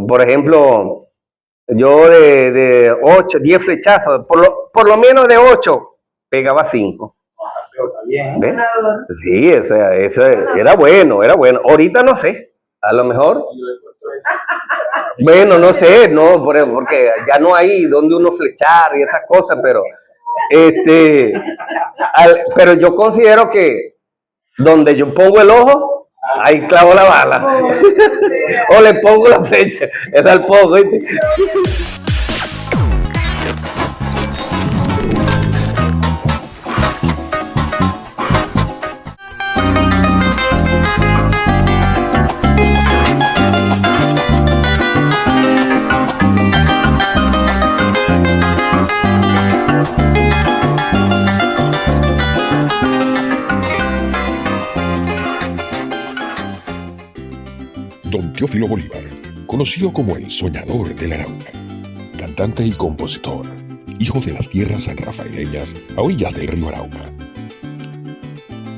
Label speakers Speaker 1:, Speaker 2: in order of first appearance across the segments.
Speaker 1: por ejemplo, yo de 8, 10 flechazos, por lo menos de 8, pegaba 5.
Speaker 2: Pero está bien.
Speaker 1: ¿Ves? Sí, o sea, eso era bueno, era bueno. Ahorita no sé, a lo mejor. Bueno, no sé, no, porque ya no hay donde uno flechar y esas cosas, pero pero yo considero que donde yo pongo el ojo, ahí clavo la bala. O le pongo la flecha, es al poco, ¿viste?
Speaker 3: Don Teófilo Bolívar, conocido como el Soñador del Arauca, cantante y compositor, hijo de las tierras sanrafaeleñas a orillas del río Arauca.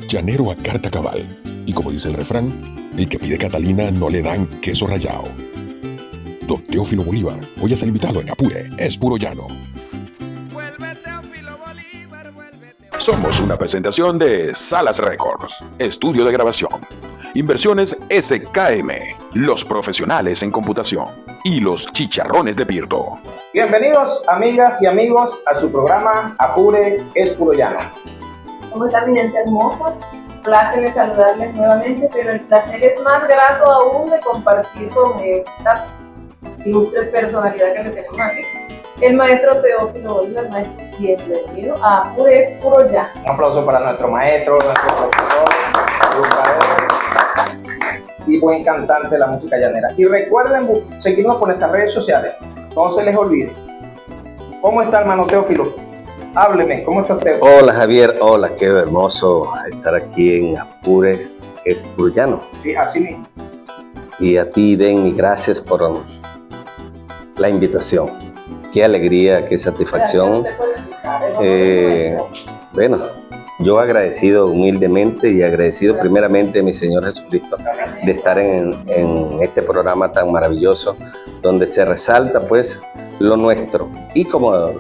Speaker 3: Llanero a carta cabal, y como dice el refrán, el que pide Catalina no le dan queso rallado. Don Teófilo Bolívar, hoy es el invitado en Apure, es puro llano. Somos una presentación de Salas Records, estudio de grabación. Inversiones SKM, los profesionales en computación y los chicharrones de Pirto.
Speaker 2: Bienvenidos, amigas y amigos, a su programa Apure es puro llano.
Speaker 4: ¿Cómo está mi gente hermosa? Placer saludarles nuevamente, pero el placer es más grato aún de compartir con esta ilustre personalidad que le tenemos aquí, el maestro Teófilo Bolívar. Maestro, bienvenido a Apure es puro llano.
Speaker 2: Un aplauso para nuestro maestro, nuestro profesor, educador y buen cantante de la música llanera. Y recuerden seguirnos por nuestras redes sociales, no se les olvide. ¿Cómo está, hermano Teófilo? Hábleme, ¿cómo está usted?
Speaker 1: Hola Javier, hola, qué hermoso estar aquí en Apure es puro llano.
Speaker 2: Sí, así mismo.
Speaker 1: Y a ti, Denny, gracias por la invitación. Qué alegría, qué satisfacción. Bueno, yo agradecido humildemente y agradecido primeramente a mi Señor Jesucristo de estar en este programa tan maravilloso donde se resalta pues lo nuestro y como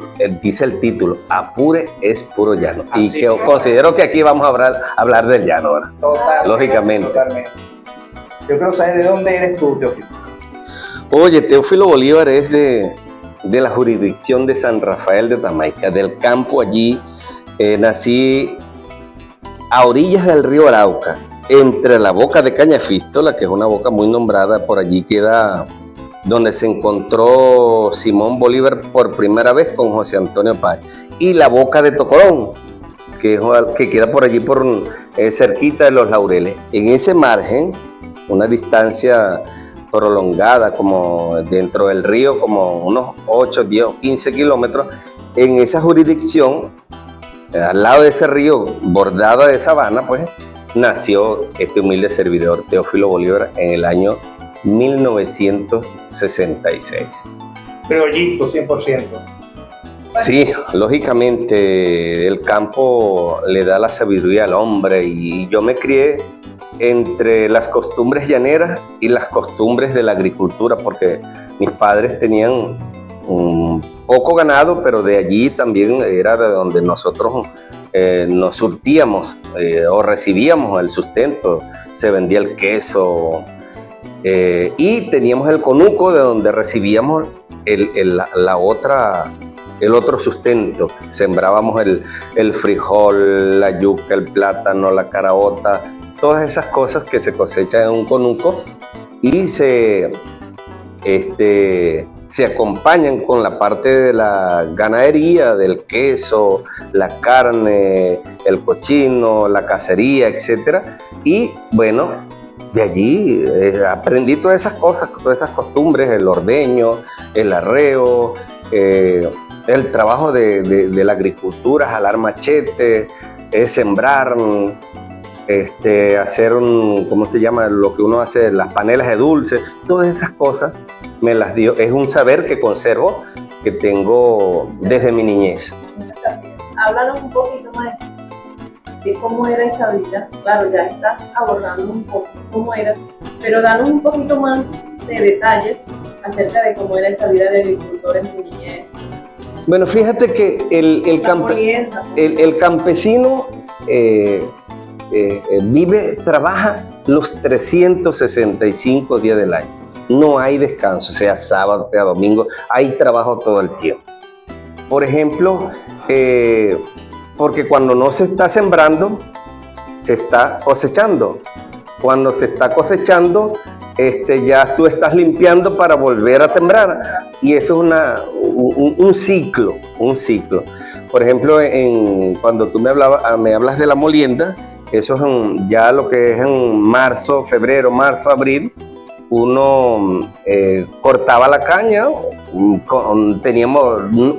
Speaker 1: dice el título, Apure es puro llano. Y que considero que aquí vamos a hablar del llano, ¿verdad? Lógicamente.
Speaker 2: Totalmente. Yo quiero saber de dónde eres tú, Teófilo.
Speaker 1: Oye, Teófilo Bolívar es de la jurisdicción de San Rafael de Tamaica, del campo allí. Nací a orillas del río Arauca, entre la boca de Cañafístola, que es una boca muy nombrada, por allí queda donde se encontró Simón Bolívar por primera vez con José Antonio Páez, y la boca de Tocorón, que queda por allí cerquita de Los Laureles. En ese margen, una distancia prolongada como dentro del río, como unos 8, 10 o 15 kilómetros, en esa jurisdicción, al lado de ese río, bordado de sabana, pues, nació este humilde servidor, Teófilo Bolívar, en el año 1966.
Speaker 2: Criollito, 100%.
Speaker 1: Sí, lógicamente, el campo le da la sabiduría al hombre y yo me crié entre las costumbres llaneras y las costumbres de la agricultura, porque mis padres tenían poco ganado, pero de allí también era de donde nosotros nos surtíamos o recibíamos el sustento. Se vendía el queso y teníamos el conuco de donde recibíamos el otro sustento. Sembrábamos el frijol, la yuca, el plátano, la caraota, todas esas cosas que se cosechan en un conuco y se acompañan con la parte de la ganadería, del queso, la carne, el cochino, la cacería, etc. Y bueno, de allí aprendí todas esas cosas, todas esas costumbres, el ordeño, el arreo, el trabajo de la agricultura, jalar machete, sembrar, hacer ¿cómo se llama? Lo que uno hace, las panelas de dulce, todas esas cosas me las dio. Es un saber que conservo, que tengo desde mi niñez.
Speaker 4: Háblanos un poquito más de cómo era esa vida. Claro, ya estás abordando un poco cómo era, pero danos un poquito más de detalles acerca de cómo era esa vida de agricultor en tu niñez.
Speaker 1: Bueno, fíjate que el campesino trabaja los 365 días del año. No hay descanso, sea sábado, sea domingo, hay trabajo todo el tiempo. Por ejemplo, porque cuando no se está sembrando, se está cosechando. Cuando se está cosechando, ya tú estás limpiando para volver a sembrar. Y eso es un ciclo. Por ejemplo, cuando tú me hablas de la molienda, eso es ya lo que es en febrero, marzo, abril. Uno cortaba la caña,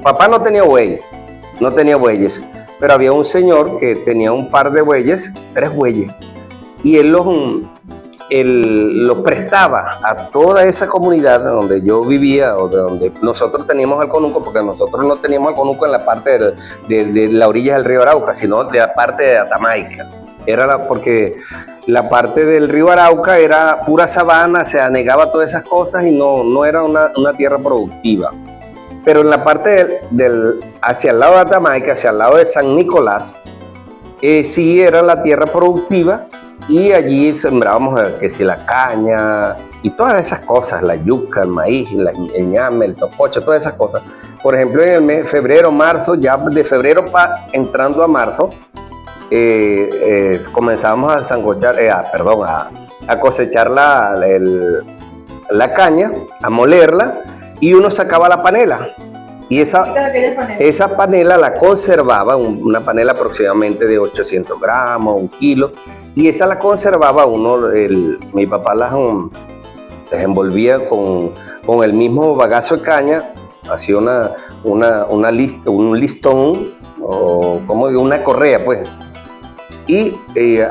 Speaker 1: papá no tenía bueyes, pero había un señor que tenía un par de bueyes, 3 bueyes, y él los prestaba a toda esa comunidad donde yo vivía o de donde nosotros teníamos el conuco, porque nosotros no teníamos el conuco en la parte de la orilla del río Arauca, sino de la parte de Atamaica. Porque la parte del río Arauca era pura sabana, se anegaba todas esas cosas y no era una tierra productiva. Pero en la parte hacia el lado de Atamaica, hacia el lado de San Nicolás, sí era la tierra productiva y allí sembrábamos que si la caña y todas esas cosas, la yuca, el maíz, el ñame, el topocho, todas esas cosas. Por ejemplo, en el mes febrero, marzo, ya de febrero entrando a marzo, comenzábamos a a cosechar la caña, a molerla, y uno sacaba la panela. Y esa panela la conservaba, una panela aproximadamente de 800 gramos, 1 kilo, y esa la conservaba mi papá las envolvía con el mismo bagazo de caña, hacía un listón, o como digo, una correa, pues, y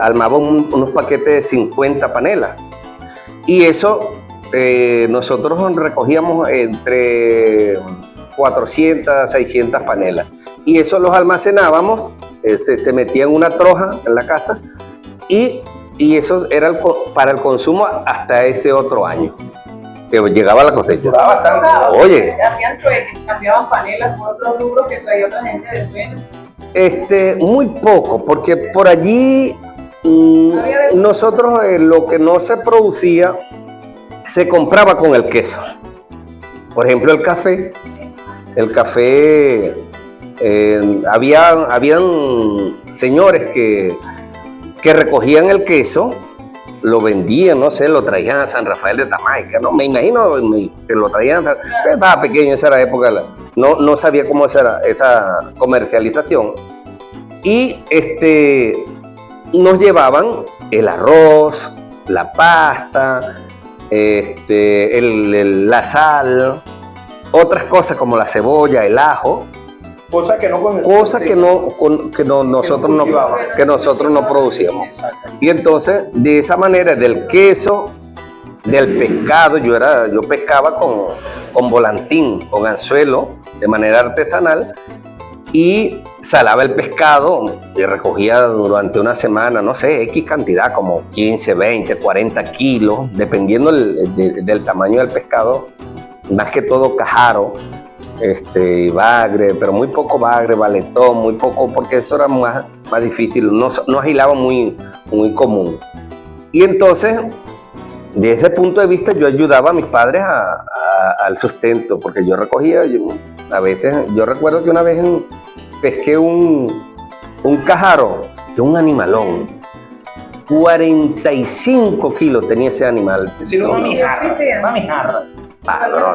Speaker 1: armaba unos paquetes de 50 panelas. Y eso nosotros recogíamos entre 400, 600 panelas. Y eso los almacenábamos, se metía en una troja en la casa, y eso era para el consumo hasta ese otro año, que llegaba la cosecha.
Speaker 2: Oye.
Speaker 4: Hacían trueques, cambiaban panelas por otros rubros que traía otra gente del suelo.
Speaker 1: Muy poco, porque por allí nosotros lo que no se producía se compraba con el queso. Por ejemplo, el café, habían señores que recogían el queso, lo vendían, no sé, lo traían a San Rafael de Tamaica, ¿no? Me imagino que lo traían, yo estaba pequeño, esa era la época, no sabía cómo era esa comercialización. Y nos llevaban el arroz, la pasta, la sal, otras cosas como la cebolla, el ajo.
Speaker 2: Cosas que
Speaker 1: nosotros no producíamos. Y entonces, de esa manera, del queso, del pescado, yo pescaba con volantín, con anzuelo, de manera artesanal, y salaba el pescado y recogía durante una semana, no sé, X cantidad, como 15, 20, 40 kilos, dependiendo del tamaño del pescado, más que todo cajaro, bagre, pero muy poco bagre, valetón, muy poco, porque eso era más difícil, no agilaba muy común. Y entonces, de ese punto de vista, yo ayudaba a mis padres al sustento, porque yo recogía, a veces, yo recuerdo que una vez pesqué un cajaro, que es un animalón, 45 kilos tenía ese animal.
Speaker 2: Es decir, una mijarra.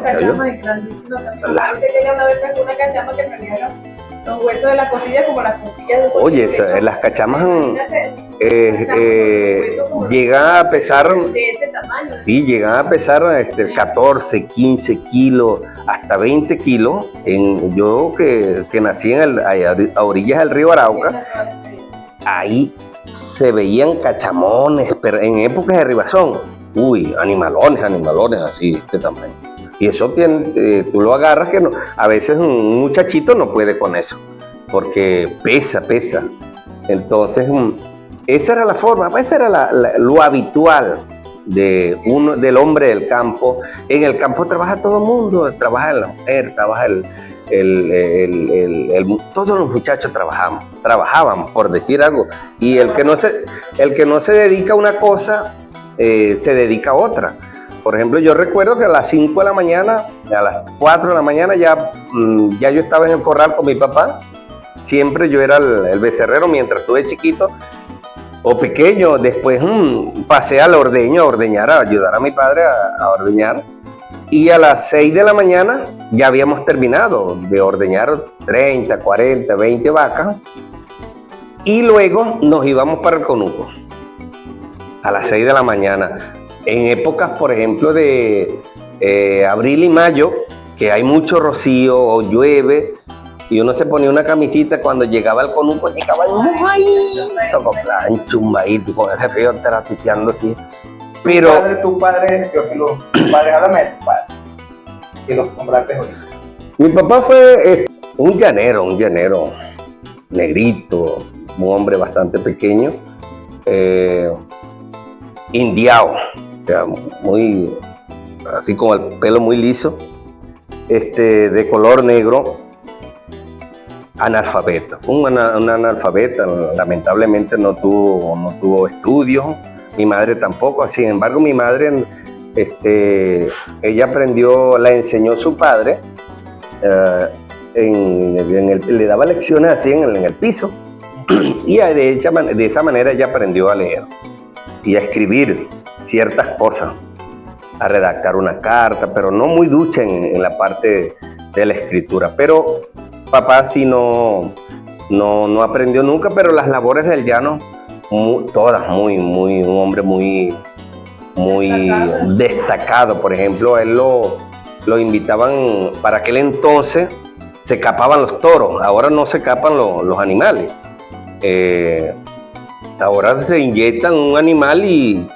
Speaker 4: Cachamas grandísimas también. Dice que ella una vez pescó una cachama que tenía los huesos de la costilla como las costillas de un cochino.
Speaker 1: Oye, las cachamas llegan a pesar
Speaker 4: de ese tamaño.
Speaker 1: Sí, llegan a pesar 14, 15 kilos, hasta 20 kilos. Yo que nací a orillas del río Arauca, ahí se veían cachamones, pero en épocas de ribazón, animalones así de este tamaño. Y eso tú lo agarras, que a veces un muchachito no puede con eso, porque pesa. Entonces, esa era la forma, esa era lo habitual. del hombre del campo. En el campo trabaja todo el mundo, trabaja la mujer, trabaja todos los muchachos trabajaban, por decir algo. Y el que no se dedica a una cosa, se dedica a otra. Por ejemplo, yo recuerdo que a las 5 de la mañana, a las 4 de la mañana ya yo estaba en el corral con mi papá. Siempre yo era el becerrero mientras estuve chiquito o pequeño. Después pasé al ordeño, a ordeñar, a ayudar a mi padre a ordeñar. Y a las 6 de la mañana ya habíamos terminado de ordeñar 30, 40, 20 vacas. Y luego nos íbamos para el conuco a las 6 de la mañana. En épocas, por ejemplo, de abril y mayo, que hay mucho rocío o llueve, y uno se ponía una camisita cuando llegaba al conuco, llegaba mojadito, con plancho, un maíz, con ese frío teratiteando así. Pero
Speaker 2: Tu padre, Teófilo, háblame de tu padre, que los nombraste ahorita.
Speaker 1: mi papá fue un llanero, negrito, un hombre bastante pequeño, indiao, o sea, muy, así con el pelo muy liso, de color negro, analfabeta. Un analfabeta, lamentablemente no tuvo estudios, mi madre tampoco. Sin embargo, mi madre, ella la enseñó su padre, le daba lecciones así en el piso, y de esa manera ella aprendió a leer y a escribir ciertas cosas, a redactar una carta, pero no muy ducha en la parte de la escritura. Pero papá sí no aprendió nunca, pero las labores del llano, todas un hombre muy destacado. Por ejemplo, a él lo invitaban, para aquel entonces se capaban los toros, ahora no se capan los animales. Ahora se inyectan un animal y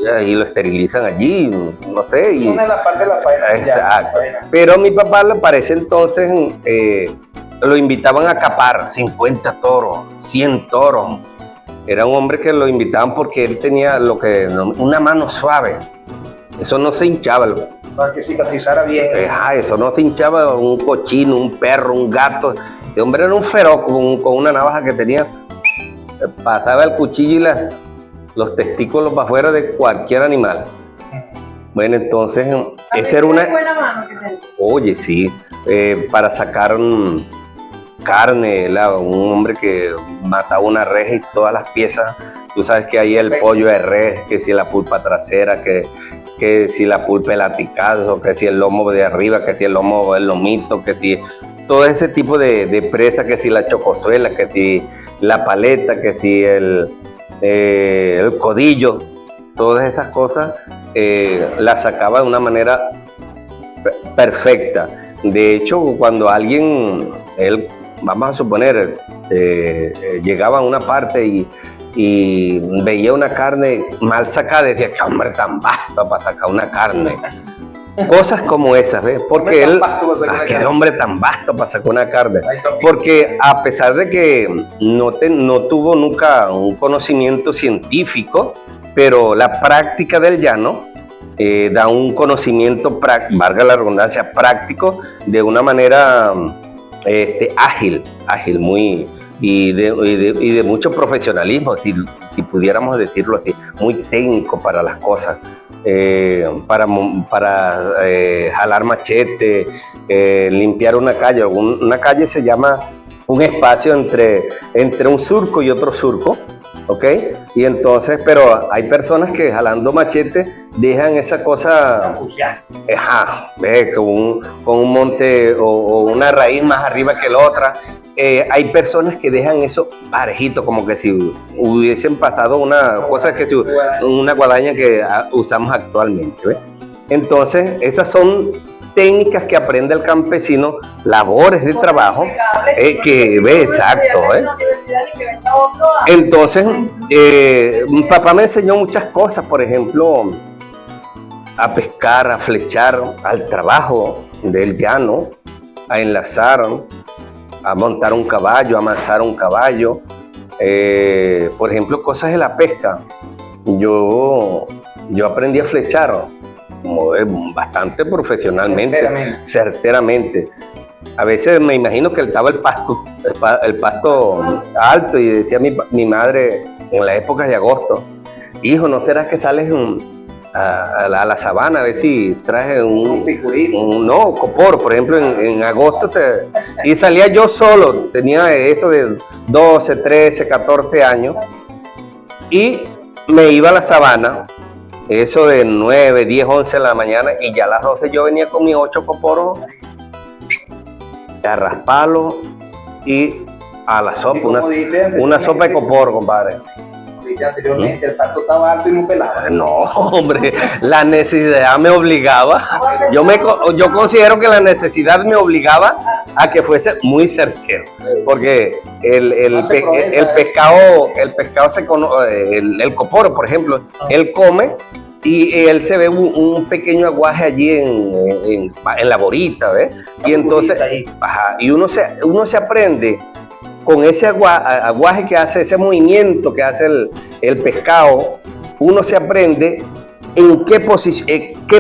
Speaker 1: lo esterilizan allí, no sé.
Speaker 2: Una de las partes de la faena.
Speaker 1: Exacto. Pero a mi papá, para ese entonces, lo invitaban a capar 50 toros, 100 toros. Era un hombre que lo invitaban porque él tenía una mano suave. Eso no se hinchaba.
Speaker 2: Para que cicatrizara bien.
Speaker 1: Eso no se hinchaba. Un cochino, un perro, un gato. El hombre era un feroz con una navaja que tenía. Pasaba el cuchillo y los testículos para afuera de cualquier animal. Bueno, entonces, esa era una
Speaker 4: buena mano que tenía.
Speaker 1: Oye, sí, para sacar carne, un hombre que mataba una res y todas las piezas, tú sabes que ahí el pollo de res, que si la pulpa trasera, que si la pulpa de laticazo, que si el lomo de arriba, que si el lomo del lomito, que si todo ese tipo de presa, que si la chocosuela, que si la paleta, que si el codillo, todas esas cosas las sacaba de una manera perfecta. De hecho, cuando él, vamos a suponer, llegaba a una parte y veía una carne mal sacada, decía, qué hombre tan vasto para sacar una carne. Cosas como esas, ¿ves? Porque qué hombre tan vasto para sacar una carne. Porque a pesar de que no tuvo nunca un conocimiento científico, pero la práctica del llano da un conocimiento, valga la redundancia, práctico, de una manera ágil, muy, y de mucho profesionalismo, si pudiéramos decirlo así, muy técnico para las cosas. Para jalar machete, limpiar una calle. Una calle se llama un espacio entre un surco y otro surco, ¿ok? Y entonces, pero hay personas que jalando machete dejan esa cosa, ¿ves? Con un monte o una raíz más arriba que la otra. Hay personas que dejan eso parejito, como que si hubiesen pasado una guadaña que usamos actualmente, ¿ves? Entonces, esas son técnicas que aprende el campesino, labores de trabajo, que ve exacto, Entonces, papá me enseñó muchas cosas, por ejemplo, a pescar, a flechar, al trabajo del llano, a enlazar, a montar un caballo, a amasar un caballo, por ejemplo, cosas de la pesca. Yo yo aprendí a flechar bastante profesionalmente, certeramente. A veces me imagino que estaba el pasto alto y decía mi madre en las épocas de agosto, hijo, ¿no será que sales a la sabana a ver si traes no, copor, por ejemplo, en agosto y salía yo solo, tenía eso de 12, 13, 14 años y me iba a la sabana, eso de 9, 10, 11 de la mañana y ya a las 12 yo venía con mis 8 coporos a rasparlo y a la sopa, una sopa de copor, compadre.
Speaker 2: Anteriormente, el pasto estaba alto y muy pelado.
Speaker 1: No, hombre, la necesidad me obligaba. Yo considero que la necesidad me obligaba a que fuese muy certero, porque el pescado se conoce, el coporo, por ejemplo, él come y él se ve un pequeño aguaje allí en la borita, ¿ves? Y entonces, y uno se aprende con ese aguaje que hace, ese movimiento que hace el pescado, uno se aprende en qué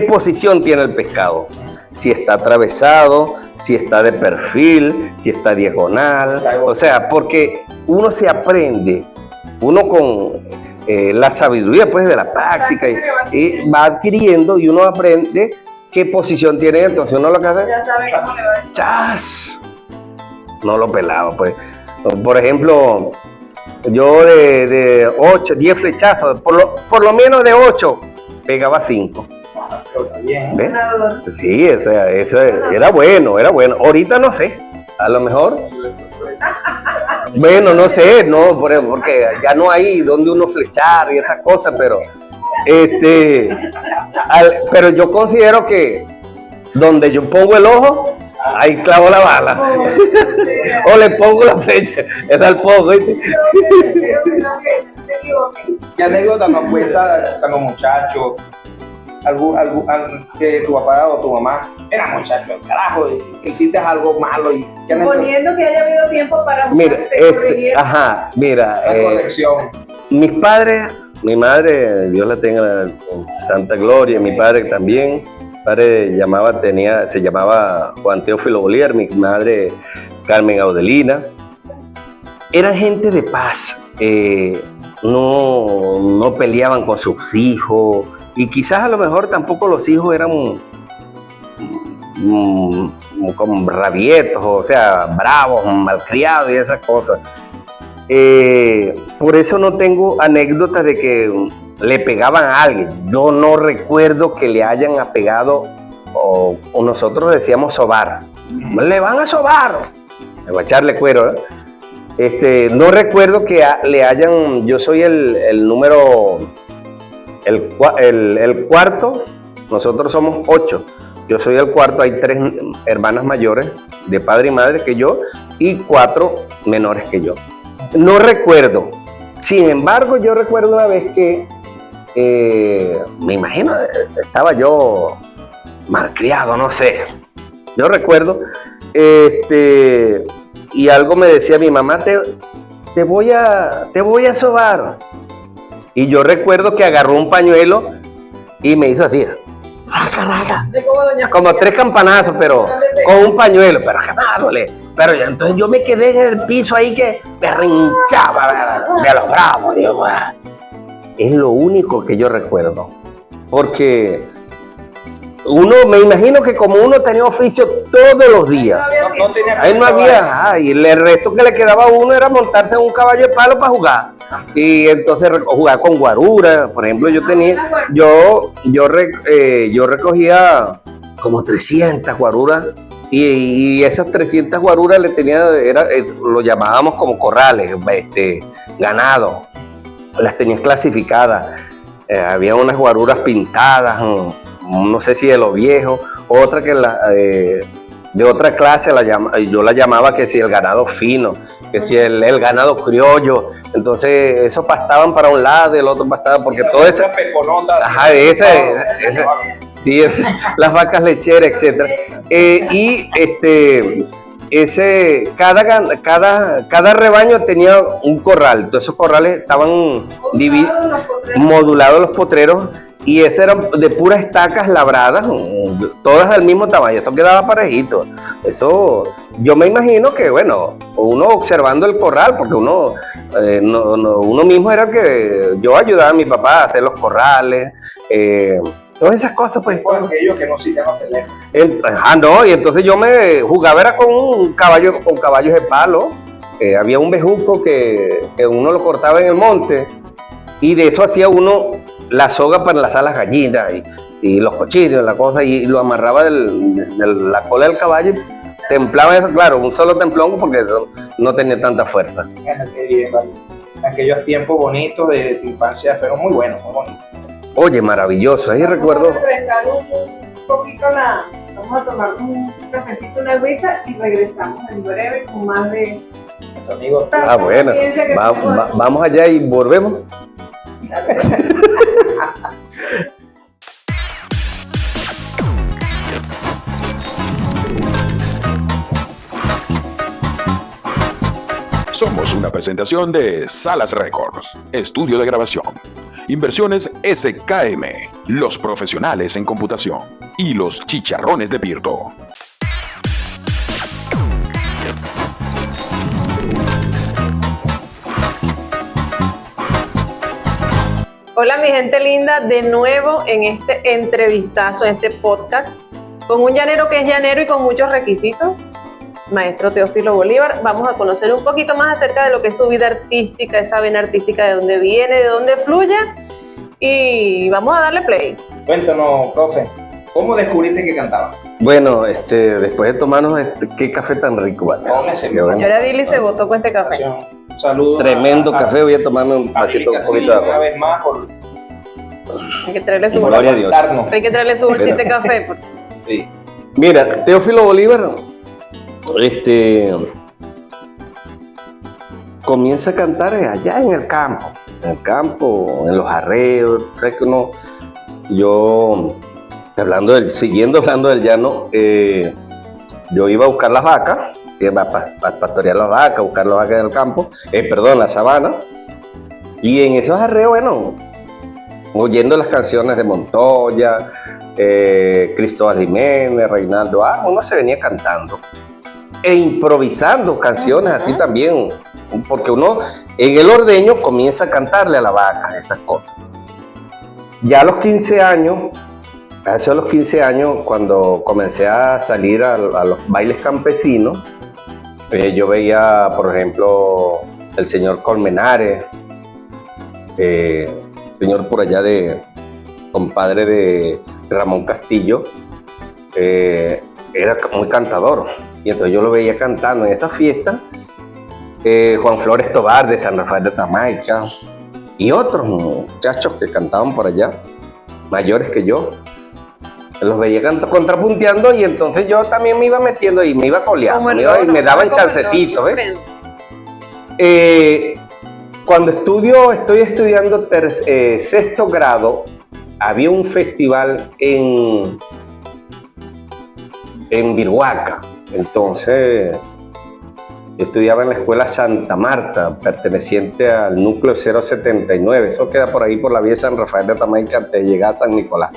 Speaker 1: posición tiene el pescado. Si está atravesado, si está de perfil, si está diagonal. O sea, porque uno se aprende, uno con la sabiduría pues, de la práctica y va adquiriendo y uno aprende qué posición tiene. Entonces uno lo que hace,
Speaker 4: ya sabe cómo le va.
Speaker 1: ¡chas! No lo pelaba, pues. Por ejemplo, yo de 8, 10 flechazos, por lo menos de 8, pegaba 5. ¿Ves? Sí, o sea, eso era bueno. Ahorita no sé, a lo mejor. Bueno, no sé, no, porque ya no hay donde uno flechar y esas cosas, pero pero yo considero que donde yo pongo el ojo, ahí clavo la bala. O le pongo la flecha. Es al poco.
Speaker 2: ¿Qué anécdota nos cuenta cuando muchacho? Que tu papá o tu mamá era muchacho, carajo, que hiciste algo malo y
Speaker 4: suponiendo que haya habido tiempo para
Speaker 1: corregir.
Speaker 2: La corrección.
Speaker 1: Mis padres, mi madre, Dios la tenga en santa gloria, mi padre también. Mi padre se llamaba Juan Teófilo Bolívar, mi madre Carmen Audelina. Eran gente de paz, no peleaban con sus hijos y quizás a lo mejor tampoco los hijos eran como rabietos, o sea, bravos, malcriados y esas cosas. Por eso no tengo anécdotas de que le pegaban a alguien. Yo no recuerdo que le hayan apegado, o nosotros decíamos sobar. Le van a sobar, le va a echarle cuero, ¿eh? No recuerdo que le hayan, yo soy el número, el cuarto, nosotros somos 8, yo soy el cuarto, hay 3 hermanas mayores de padre y madre que yo y 4 menores que yo. No recuerdo, sin embargo yo recuerdo una vez que, me imagino, estaba yo malcriado, no sé, yo recuerdo, y algo me decía mi mamá, te voy a sobar. Y yo recuerdo que agarró un pañuelo y me hizo así, raca, como 3 campanazos, pero con un pañuelo, pero jamándole. Pero entonces yo me quedé en el piso ahí que me rinchaba de los bravos. Digo, es lo único que yo recuerdo, porque me imagino que como uno tenía oficio todos los días, ahí no había, y el resto que le quedaba a uno era montarse en un caballo de palo para jugar, y entonces jugar con guarura. Por ejemplo, yo recogía como 300 guaruras, y esas 300 guaruras lo llamábamos como corrales, ganado, las tenías clasificadas, había unas guaruras pintadas, no sé si de los viejos, otra que de otra clase yo la llamaba que si el ganado fino, que si el ganado criollo. Entonces esos pastaban para un lado y el otro pastaba, porque todo eso, las vacas lecheras, etcétera. Cada rebaño tenía un corral. Todos esos corrales estaban modulados los potreros. y ese era de puras estacas labradas, todas del mismo tamaño, eso quedaba parejito. Eso, yo me imagino que, bueno, uno observando el corral, porque uno mismo era que yo ayudaba a mi papá a hacer los corrales, todas esas cosas, pues.
Speaker 2: Por aquellos que no siguen los teléfonos.
Speaker 1: No, y entonces yo me jugaba era con un caballo, con caballos de palo. Había un bejuco que uno lo cortaba en el monte, y de eso hacía uno la soga para enlazar las gallinas y los cochinos, la cosa, y lo amarraba de la cola del caballo, templaba eso, claro, un solo templón porque no tenía tanta fuerza.
Speaker 2: Aquellos tiempos bonitos de tu infancia fueron muy buenos, muy bonitos.
Speaker 1: Oye, maravilloso, ahí recuerdo.
Speaker 4: Vamos a refrescar un poquito vamos a tomar un cafecito, una agüita y regresamos en breve con más de eso.
Speaker 2: Amigo,
Speaker 1: Bueno, vamos allá y volvemos.
Speaker 3: Somos una presentación de Salas Records, estudio de grabación. Inversiones SKM, los profesionales en computación. Y los chicharrones de Pirto.
Speaker 4: Hola mi gente linda, de nuevo en este entrevistazo, en este podcast, con un llanero que es llanero y con muchos requisitos, maestro Teófilo Bolívar. Vamos a conocer un poquito más acerca de lo que es su vida artística, esa vena artística, de dónde viene, de dónde fluye, y vamos a darle play.
Speaker 2: Cuéntanos, profe, ¿cómo descubriste que cantaba?
Speaker 1: Bueno, después de tomarnos qué café tan rico, ¿vale?
Speaker 4: Señora Dili se votó con este café.
Speaker 2: Un saludo.
Speaker 1: Tremendo café, voy a tomarme un vasito, un poquito de
Speaker 2: una
Speaker 1: agua.
Speaker 2: vez más por
Speaker 4: Hay que traerle su
Speaker 1: Gloria a Dios.
Speaker 2: darnos.
Speaker 4: Hay que traerle su bolsita de café. Porque...
Speaker 2: Sí.
Speaker 1: Mira, Teófilo Bolívar, comienza a cantar allá en el campo, en los arreos. Sabes que siguiendo hablando del llano, yo iba a buscar las vacas, para pastorear las vacas, buscar las vacas en el campo, la sabana, y en esos arreos, bueno, oyendo las canciones de Montoya, Cristóbal Jiménez, Reinaldo, uno se venía cantando e improvisando canciones así también, porque uno en el ordeño comienza a cantarle a la vaca, esas cosas. Ya a los 15 años, cuando comencé a salir a los bailes campesinos, yo veía, por ejemplo, el señor Colmenares, señor por allá compadre de Ramón Castillo, era muy cantador, y entonces yo lo veía cantando en esa fiesta. Juan Flores Tobar de San Rafael de Tamaica y otros muchachos que cantaban por allá, mayores que yo, los veía contrapunteando, y entonces yo también me iba metiendo y me iba coleando, y me daban chancecitos. Cuando estoy estudiando sexto grado, había un festival en Viruaca. Entonces yo estudiaba en la escuela Santa Marta, perteneciente al núcleo 079, eso queda por ahí por la vía de San Rafael de Tamaica antes de llegar a San Nicolás.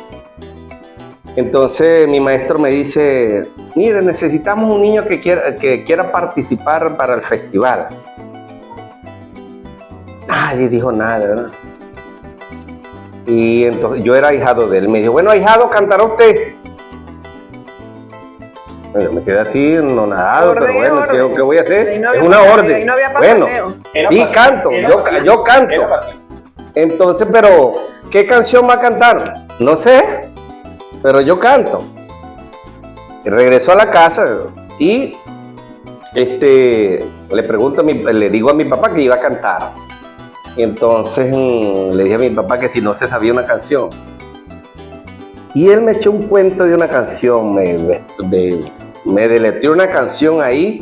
Speaker 1: Entonces mi maestro me dice: mire, necesitamos un niño que quiera participar para el festival. Nadie dijo nada, ¿verdad? Y entonces yo era ahijado de él. Me dijo: bueno, ahijado, ¿cantará usted? Bueno, me quedé así, no nadado, pero bueno, ¿qué voy a hacer? Es una orden. Bueno, sí, canto, yo canto. Entonces, pero, ¿qué canción va a cantar? No sé, pero yo canto. Y regreso a la casa y le digo a mi papá que iba a cantar. Y entonces le dije a mi papá que si no se sabía una canción. Y él me echó un cuento de una canción, me deletreó una canción ahí,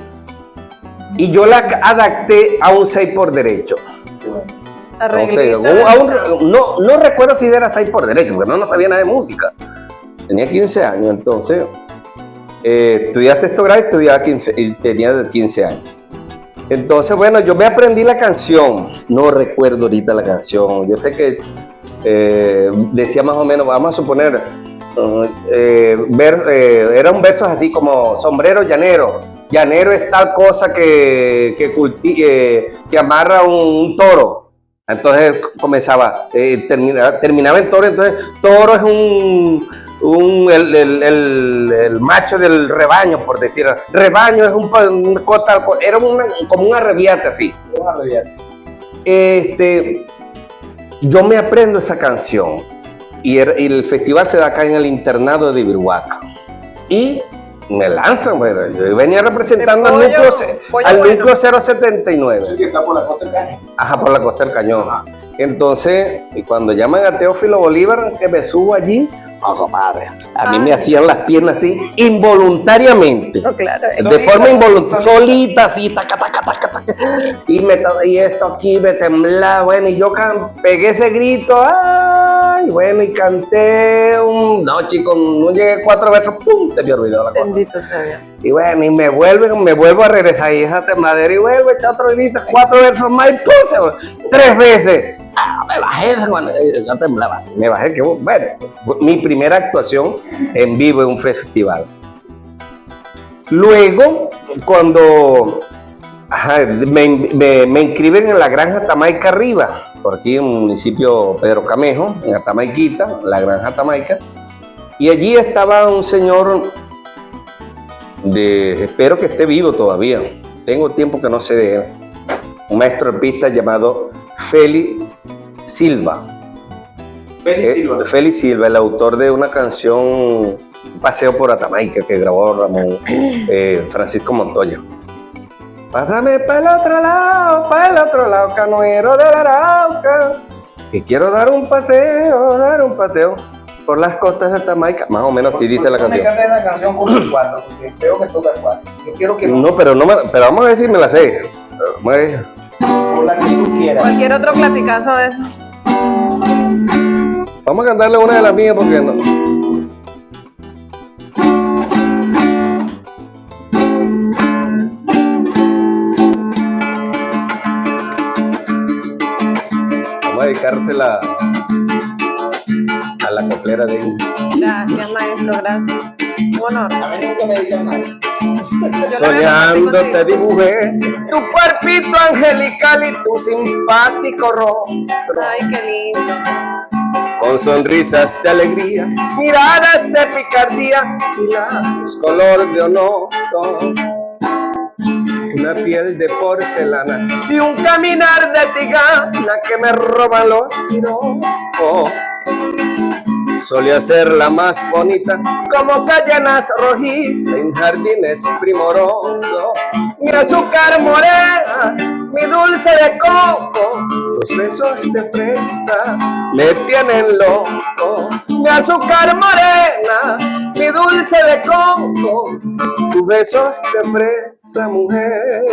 Speaker 1: y yo la adapté a un 6 por derecho. Entonces, no recuerdo si era 6 por derecho, porque no sabía nada de música. Tenía 15 años, entonces estudié sexto grado y tenía 15 años. Entonces, bueno, yo me aprendí la canción, no recuerdo ahorita la canción. Yo sé que decía más o menos, vamos a suponer, eran versos así como sombrero llanero. Llanero es tal cosa que amarra un toro. Entonces comenzaba, terminaba en toro. Entonces toro es el macho del rebaño, por decir. Rebaño es era como un arrebiate así.
Speaker 2: Un arrebiate.
Speaker 1: Yo me aprendo esa canción y el festival se da acá en el internado de Biruaca. Y me lanzan, bueno, yo venía representando al núcleo 079.
Speaker 2: El que está por la costa del Cañón.
Speaker 1: Ajá, por la costa del Cañón.
Speaker 2: Ajá.
Speaker 1: Entonces, y cuando llaman a Teófilo Bolívar, que me subo allí, compadre, a mí me hacían las piernas así, involuntariamente.
Speaker 5: No, claro.
Speaker 1: De forma involuntaria, solita, así, taca, taca, taca, taca. Y esto aquí me temblaba, bueno, y yo pegué ese grito, ay, bueno, y canté no, chicos, no llegué 4 versos, pum, te me olvidó la cosa.
Speaker 5: Bendito sea Dios.
Speaker 1: Y bueno, y me vuelvo a regresar, y esa tembladera, y vuelvo a echar otro grito, 4 versos más, y pum, 3 veces. Me bajé cuando yo temblaba, me bajé, que bueno, fue mi primera actuación en vivo en un festival. Luego, cuando me inscriben en la Granja Tamaica Arriba, por aquí en el municipio Pedro Camejo, en Atamaiquita, la Granja Tamaica, y allí estaba un señor espero que esté vivo todavía, tengo tiempo que no sé de él, un maestro arpista llamado Félix Silva. Félix Silva, el autor de una canción, Paseo por Atamaica, que grabó Ramón Francisco Montoya. Pásame para el otro lado, canoero de la Arauca, y quiero dar un paseo por las costas de Atamaica. Más o menos así dice la canción.
Speaker 2: Me canté esa canción con el 4, porque creo que toca el 4. Yo quiero que
Speaker 1: No, pero vamos a decir, me la sé. Vamos a ver.
Speaker 2: por la que tú quieras.
Speaker 5: Cualquier otro clasicazo de eso.
Speaker 1: Vamos a cantarle una de las mías porque no. Vamos a dedicársela a la coplera de ella.
Speaker 5: Gracias, maestro, gracias. Un honor.
Speaker 2: A mí nunca me digan nada.
Speaker 1: Soñando te dibujé tu cuerpito angelical y tu simpático rostro.
Speaker 5: Ay, qué lindo.
Speaker 1: Con sonrisas de alegría, miradas de picardía y labios color de onoto. Una piel de porcelana y un caminar de tigana que me roban los piropos. Solía ser la más bonita, como cayenas rojitas en jardines primorosos. Mi azúcar morena, mi dulce de coco, tus besos de fresa me tienen loco. Mi azúcar morena, mi dulce de coco, tus besos de fresa, mujer,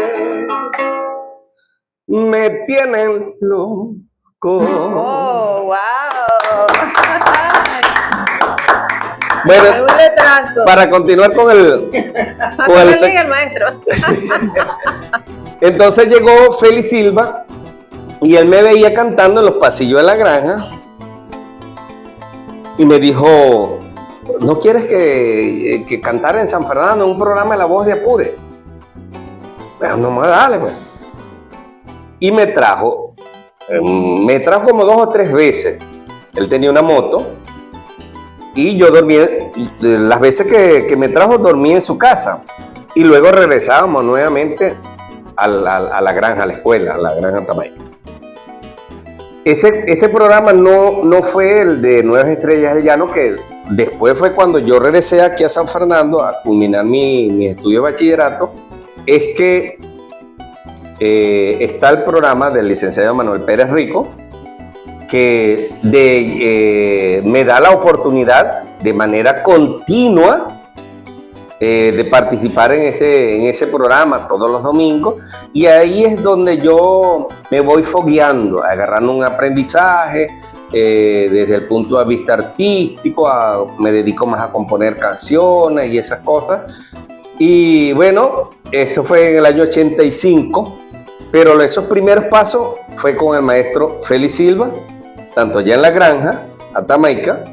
Speaker 1: me tienen loco.
Speaker 5: Oh, wow.
Speaker 1: Bueno,
Speaker 5: Un letrazo.
Speaker 1: para continuar con el
Speaker 5: el maestro.
Speaker 1: Entonces llegó Félix Silva y él me veía cantando en los pasillos de la granja y me dijo, ¿no quieres que cantara en San Fernando en un programa de La Voz de Apure? Bueno, no me dale, pues. Y me trajo como 2 o 3 veces. Él tenía una moto y yo dormí, las veces que me trajo dormí en su casa y luego regresábamos nuevamente a la granja, a la escuela, a la granja Tamaica. Ese programa no fue el de Nuevas Estrellas del Llano, que después fue cuando yo regresé aquí a San Fernando a culminar mi estudio de bachillerato, es que está el programa del licenciado Manuel Pérez Rico, que me da la oportunidad de manera continua de participar en ese programa todos los domingos, y ahí es donde yo me voy fogueando, agarrando un aprendizaje desde el punto de vista artístico, me dedico más a componer canciones y esas cosas. Y bueno, eso fue en el año 85, pero esos primeros pasos fue con el maestro Félix Silva, tanto allá en la granja, Atamaica,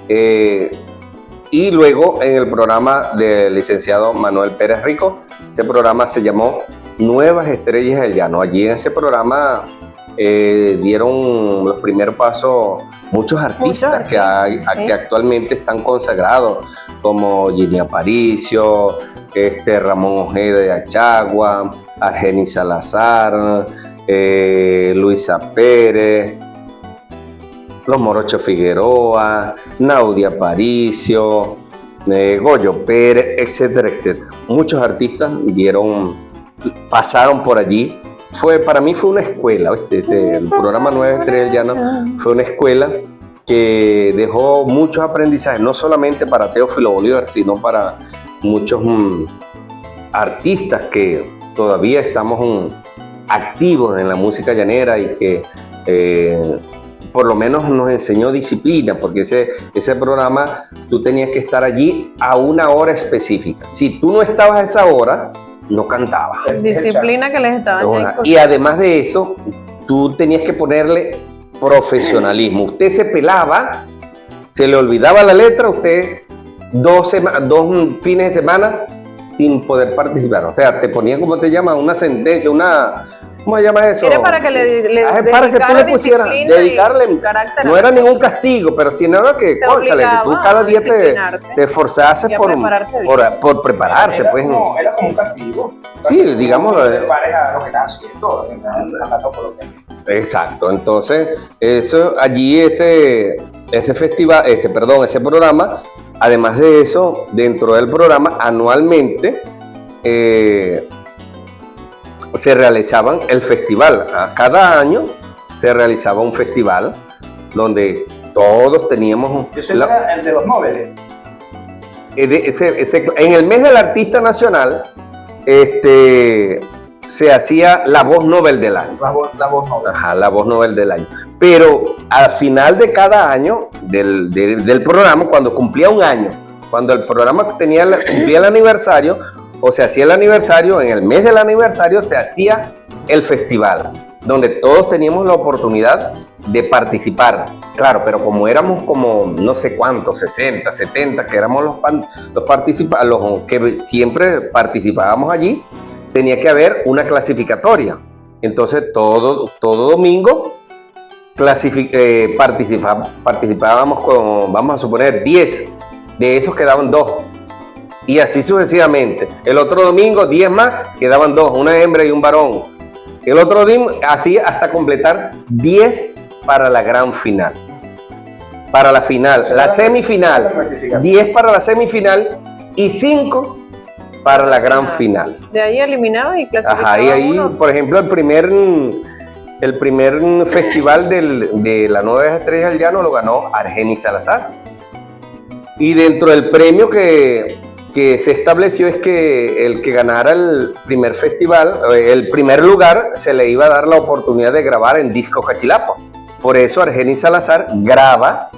Speaker 1: y luego en el programa del licenciado Manuel Pérez Rico. Ese programa se llamó Nuevas Estrellas del Llano. Allí en ese programa dieron los primeros pasos muchos artistas que actualmente están consagrados, como Gini Aparicio, Ramón Ojeda de Achagua, Argenis Salazar, Luisa Pérez, los Morochos Figueroa, Naudia Aparicio, Goyo Pérez, etcétera, etcétera. Muchos artistas pasaron por allí. Para mí fue una escuela, el programa Nuevas Estrellas del Llano fue una escuela que dejó muchos aprendizajes, no solamente para Teófilo Bolívar, sino para muchos artistas que todavía estamos activos en la música llanera y que por lo menos nos enseñó disciplina, porque ese programa tú tenías que estar allí a una hora específica. Si tú no estabas a esa hora, no cantabas.
Speaker 5: Disciplina que les estaban
Speaker 1: y además de eso, tú tenías que ponerle profesionalismo. Usted se pelaba, se le olvidaba la letra, usted 2 fines de semana sin poder participar. O sea, te ponían, ¿cómo te llama? Una sentencia, ¿cómo se llama eso?
Speaker 5: Era para que
Speaker 1: para que tú le pusieras, dedicarle, no era ningún castigo, pero si no era que, cónchale, que tú cada día te esforzases por prepararse.
Speaker 2: Era como un castigo.
Speaker 1: Sí, digamos.
Speaker 2: Te prepares a lo que estás haciendo,
Speaker 1: Exacto, entonces, ese festival, ese programa, además de eso, dentro del programa, anualmente, se realizaban el festival. Cada año se realizaba un festival donde todos teníamos...
Speaker 2: ¿Ese era el de los Nobel?
Speaker 1: En el mes del artista nacional se hacía la voz Nobel del año.
Speaker 2: La voz Nobel.
Speaker 1: Ajá, la voz Nobel del año. Pero al final de cada año del programa, cuando cumplía un año, cuando el programa cumplía el aniversario, o se hacía el aniversario, en el mes del aniversario se hacía el festival, donde todos teníamos la oportunidad de participar. Claro, pero como éramos como no sé cuántos, 60, 70, que éramos los que siempre participábamos allí, tenía que haber una clasificatoria. Entonces todo domingo participábamos con, vamos a suponer, 10. De esos quedaban 2. Y así sucesivamente. El otro domingo, 10 más, quedaban 2, una hembra y un varón. El otro día, así hasta completar 10 para la gran final. Para la final, la semifinal. 10 para la semifinal y 5 para la gran final.
Speaker 5: De ahí eliminaba y clasificaba.
Speaker 1: Ajá, y ahí, por ejemplo, el primer festival de la Nuevas Estrellas del Llano lo ganó Argenis Salazar. Y dentro del premio que se estableció es que el que ganara el primer festival, el primer lugar, se le iba a dar la oportunidad de grabar en Disco Cachilapo. Por eso Argenis Salazar graba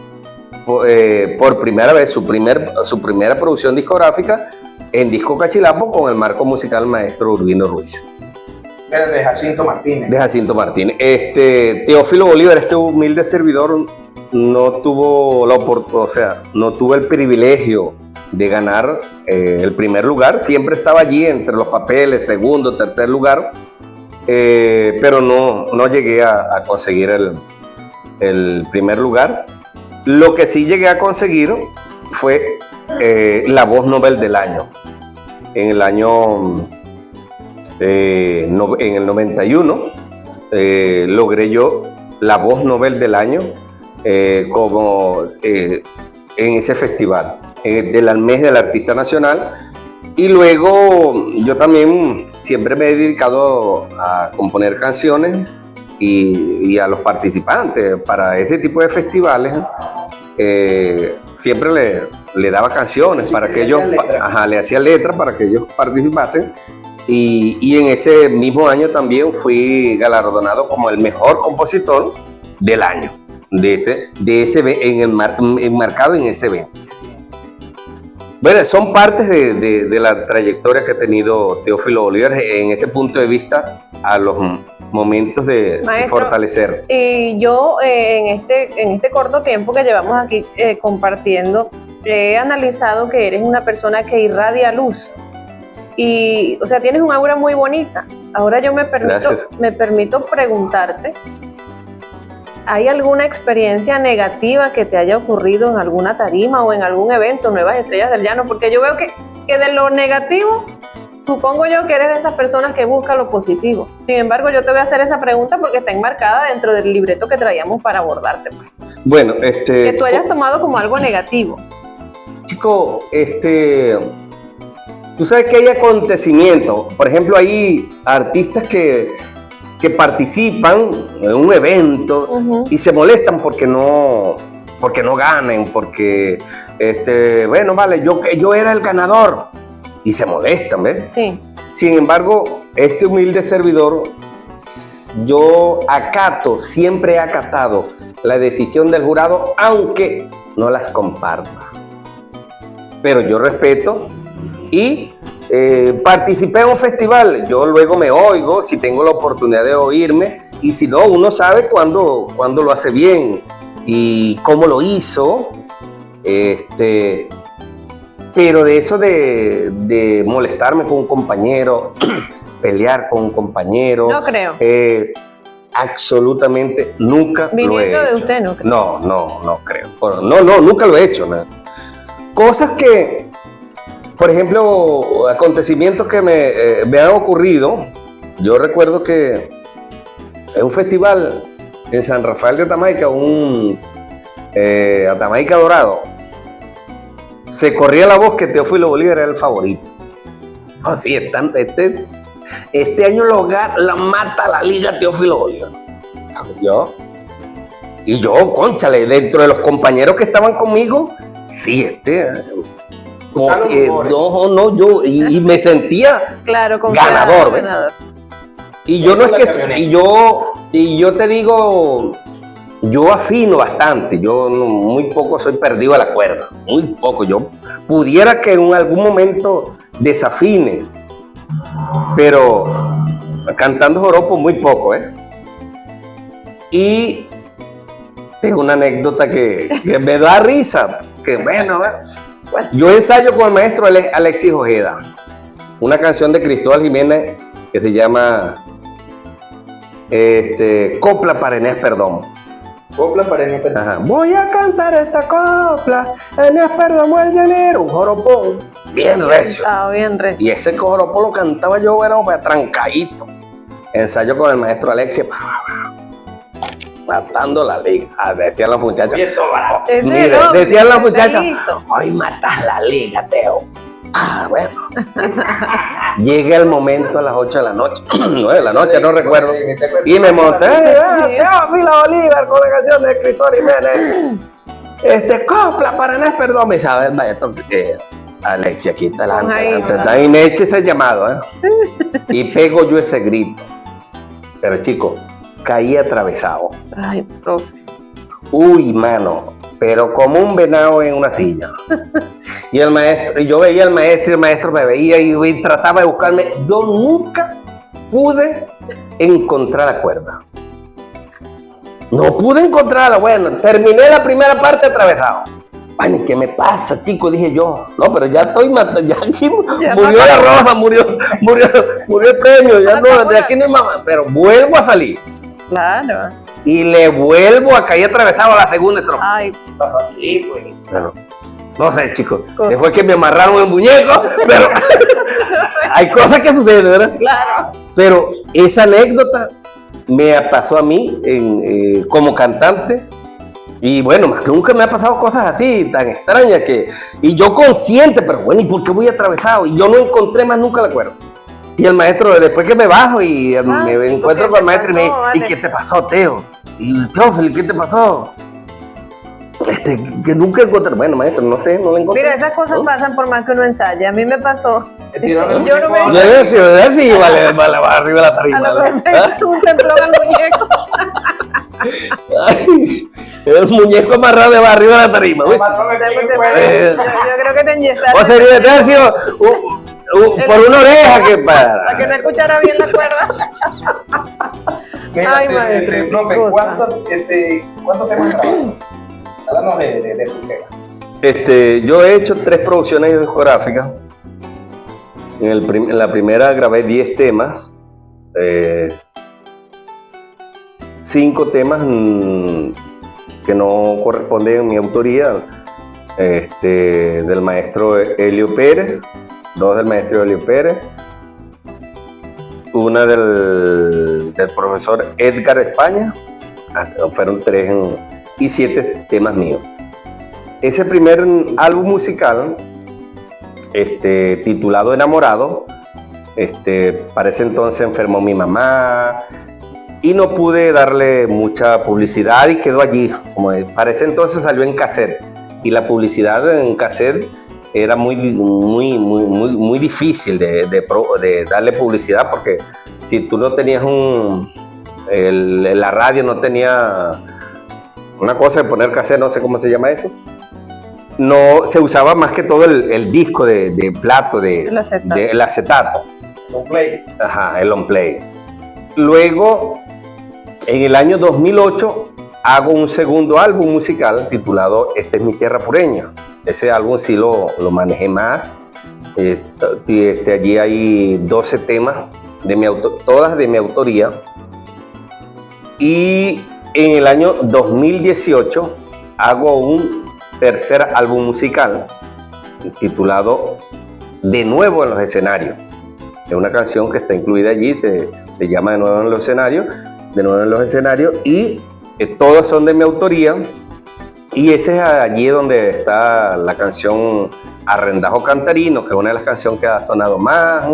Speaker 1: por primera vez su primera producción discográfica en Disco Cachilapo con el marco musical maestro Urbino Ruiz.
Speaker 2: De Jacinto Martínez.
Speaker 1: De Jacinto Martínez. Teófilo Bolívar, este humilde servidor, no tuvo no tuvo el privilegio de ganar el primer lugar. Siempre estaba allí entre los papeles, segundo, tercer lugar, pero no llegué a conseguir el primer lugar. Lo que sí llegué a conseguir fue la voz Nobel del año. En el año en el 91 logré yo la voz Nobel del año como en ese festival del mes del artista nacional. Y luego yo también siempre me he dedicado a componer canciones y a los participantes para ese tipo de festivales. Siempre le daba canciones para que ellos, le hacía letras para que ellos participasen. Y en ese mismo año también fui galardonado como el mejor compositor del año, enmarcado en ese evento. Bueno, son partes de la trayectoria que ha tenido Teófilo Bolívar en este punto de vista a los momentos de
Speaker 5: Maestro,
Speaker 1: fortalecer.
Speaker 5: Y yo en este corto tiempo que llevamos aquí compartiendo, he analizado que eres una persona que irradia luz. Y, o sea, tienes un aura muy bonita. Ahora yo me permito preguntarte, ¿hay alguna experiencia negativa que te haya ocurrido en alguna tarima o en algún evento, Nuevas Estrellas del Llano? Porque yo veo que de lo negativo, supongo yo que eres de esas personas que buscan lo positivo. Sin embargo, yo te voy a hacer esa pregunta porque está enmarcada dentro del libreto que traíamos para abordarte. Pues.
Speaker 1: Bueno,
Speaker 5: que tú hayas tomado como algo negativo.
Speaker 1: Chico, tú sabes que hay acontecimientos. Por ejemplo, hay artistas que participan en un evento y se molestan porque no ganen, porque, bueno, vale, yo era el ganador y se molestan, ¿ves?
Speaker 5: Sí.
Speaker 1: Sin embargo, este humilde servidor, yo siempre he acatado la decisión del jurado, aunque no las comparta. Pero yo respeto y participé en un festival. Yo luego me oigo, si tengo la oportunidad de oírme, y si no, uno sabe cuándo lo hace bien y cómo lo hizo. Pero de eso de molestarme con un compañero, pelear con un compañero.
Speaker 5: No creo.
Speaker 1: Absolutamente nunca lo he hecho.
Speaker 5: Viniendo de usted, no creo.
Speaker 1: No creo. No, nunca lo he hecho. ¿No? Cosas que, por ejemplo, acontecimientos que me han ocurrido. Yo recuerdo que en un festival en San Rafael de Tamaica, Atamaica Dorado, se corría la voz que Teófilo Bolívar era el favorito. Así este año la mata la liga Teófilo Bolívar. Yo, cónchale, dentro de los compañeros que estaban conmigo, sí, y me sentía ganador, ¿ves? Y yo no es que, y yo te digo, yo afino bastante, yo muy poco soy perdido a la cuerda, muy poco. Yo pudiera que en algún momento desafine, pero cantando joropo muy poco, ¿eh? Y tengo una anécdota que me da risa, que bueno, yo ensayo con el maestro Alexis Ojeda, una canción de Cristóbal Jiménez que se llama Copla para Eneas Perdón.
Speaker 2: Copla para Eneas Perdón.
Speaker 1: Ajá. Voy a cantar esta copla, Eneas Perdón el llanero, un joropón bien recio.
Speaker 5: Bien recio.
Speaker 1: Y ese joropón lo cantaba yo, bueno, trancadito. Ensayo con el maestro Alexis, matando la liga. Decían las muchachas.
Speaker 2: Oye, eso barato.
Speaker 1: Mire, decían las muchachas, hoy matas la liga, Teo. Bueno. Llega el momento a las 8 de la noche, 9 de la noche, no recuerdo. Y me monté, Teófilo Bolívar con la canción de Cristóbal Jiménez. Copla para Eneas Perdón. Me sabe el maestro Alexia, aquí está delante. Está ineche ese llamado, Y pego yo ese grito. Pero chico, caí atravesado.
Speaker 5: Ay, profe.
Speaker 1: Uy, mano, pero como un venado en una silla. Y yo veía al maestro y el maestro me veía y trataba de buscarme. Yo nunca pude encontrar la cuerda. No pude encontrarla. Bueno, terminé la primera parte atravesado. Bueno, ¿qué me pasa, chico? Dije yo. No, pero ya estoy matando. Ya aquí murió la rosa, murió el premio. Ya no, de aquí no hay más. Pero vuelvo a salir.
Speaker 5: Claro.
Speaker 1: Y le vuelvo a caer atravesado a la segunda estrofa.
Speaker 5: Ay,
Speaker 2: sí, pues.
Speaker 1: Bueno, no sé, chicos. Después que me amarraron el muñeco, pero hay cosas que suceden, ¿verdad?
Speaker 5: Claro.
Speaker 1: Pero esa anécdota me pasó a mí como cantante. Y bueno, más nunca me ha pasado cosas así, tan extrañas y yo consciente, pero bueno, ¿y por qué voy atravesado? Y yo no encontré más nunca la cuerda. Y el maestro, después que me bajo y me encuentro con el maestro y me dice, ¿y qué te pasó, Teo? Y Teófilo, ¿qué te pasó? Que nunca encontré. Bueno, maestro, no sé, no lo encontré.
Speaker 5: Mira, esas cosas pasan por más que uno ensaye. A mí me pasó.
Speaker 2: Yo
Speaker 5: no me
Speaker 1: Sí, vale, arriba de la tarima.
Speaker 5: A lo mejor es un temblor al muñeco.
Speaker 1: El muñeco amarrado de arriba de la tarima.
Speaker 2: El patrón aquí
Speaker 5: Yo
Speaker 2: puede-
Speaker 5: creo que te enyesaron.
Speaker 1: O sería de haber sido por una oreja que
Speaker 5: Para que
Speaker 1: para.
Speaker 5: no escuchara bien la cuerda.
Speaker 2: Mira,
Speaker 5: Ay, maestro, qué
Speaker 2: profe,
Speaker 5: cosa.
Speaker 2: ¿cuánto te hemos grabado? Háblanos de tu tema.
Speaker 1: Yo he hecho 3 producciones discográficas. En la primera grabé 10 temas. 5 temas que no corresponden a mi autoría. Del maestro Helio Pérez. 2 del maestro Helio Pérez. Una del profesor Edgar España. Fueron 3 y 7 temas míos. Ese primer álbum musical, titulado Enamorado, para ese entonces enfermó mi mamá y no pude darle mucha publicidad y quedó allí. Para ese entonces salió en cassette y la publicidad en cassette era muy difícil de darle publicidad, porque si tú no tenías la radio no tenía una cosa de poner cassette, no sé cómo se llama eso. No, se usaba más que todo el disco de plato, el acetato.
Speaker 2: Long play.
Speaker 1: Ajá, el long play. Luego, en el año 2008, hago un segundo álbum musical titulado Esta es mi tierra pureña. Ese álbum sí lo manejé más. Allí hay 12 temas, todas de mi autoría. Y en el año 2018 hago un tercer álbum musical titulado De nuevo en los escenarios. Es una canción que está incluida allí, se llama De nuevo en los escenarios, y todas son de mi autoría. Y ese es allí donde está la canción Arrendajo Cantarino, que es una de las canciones que ha sonado más.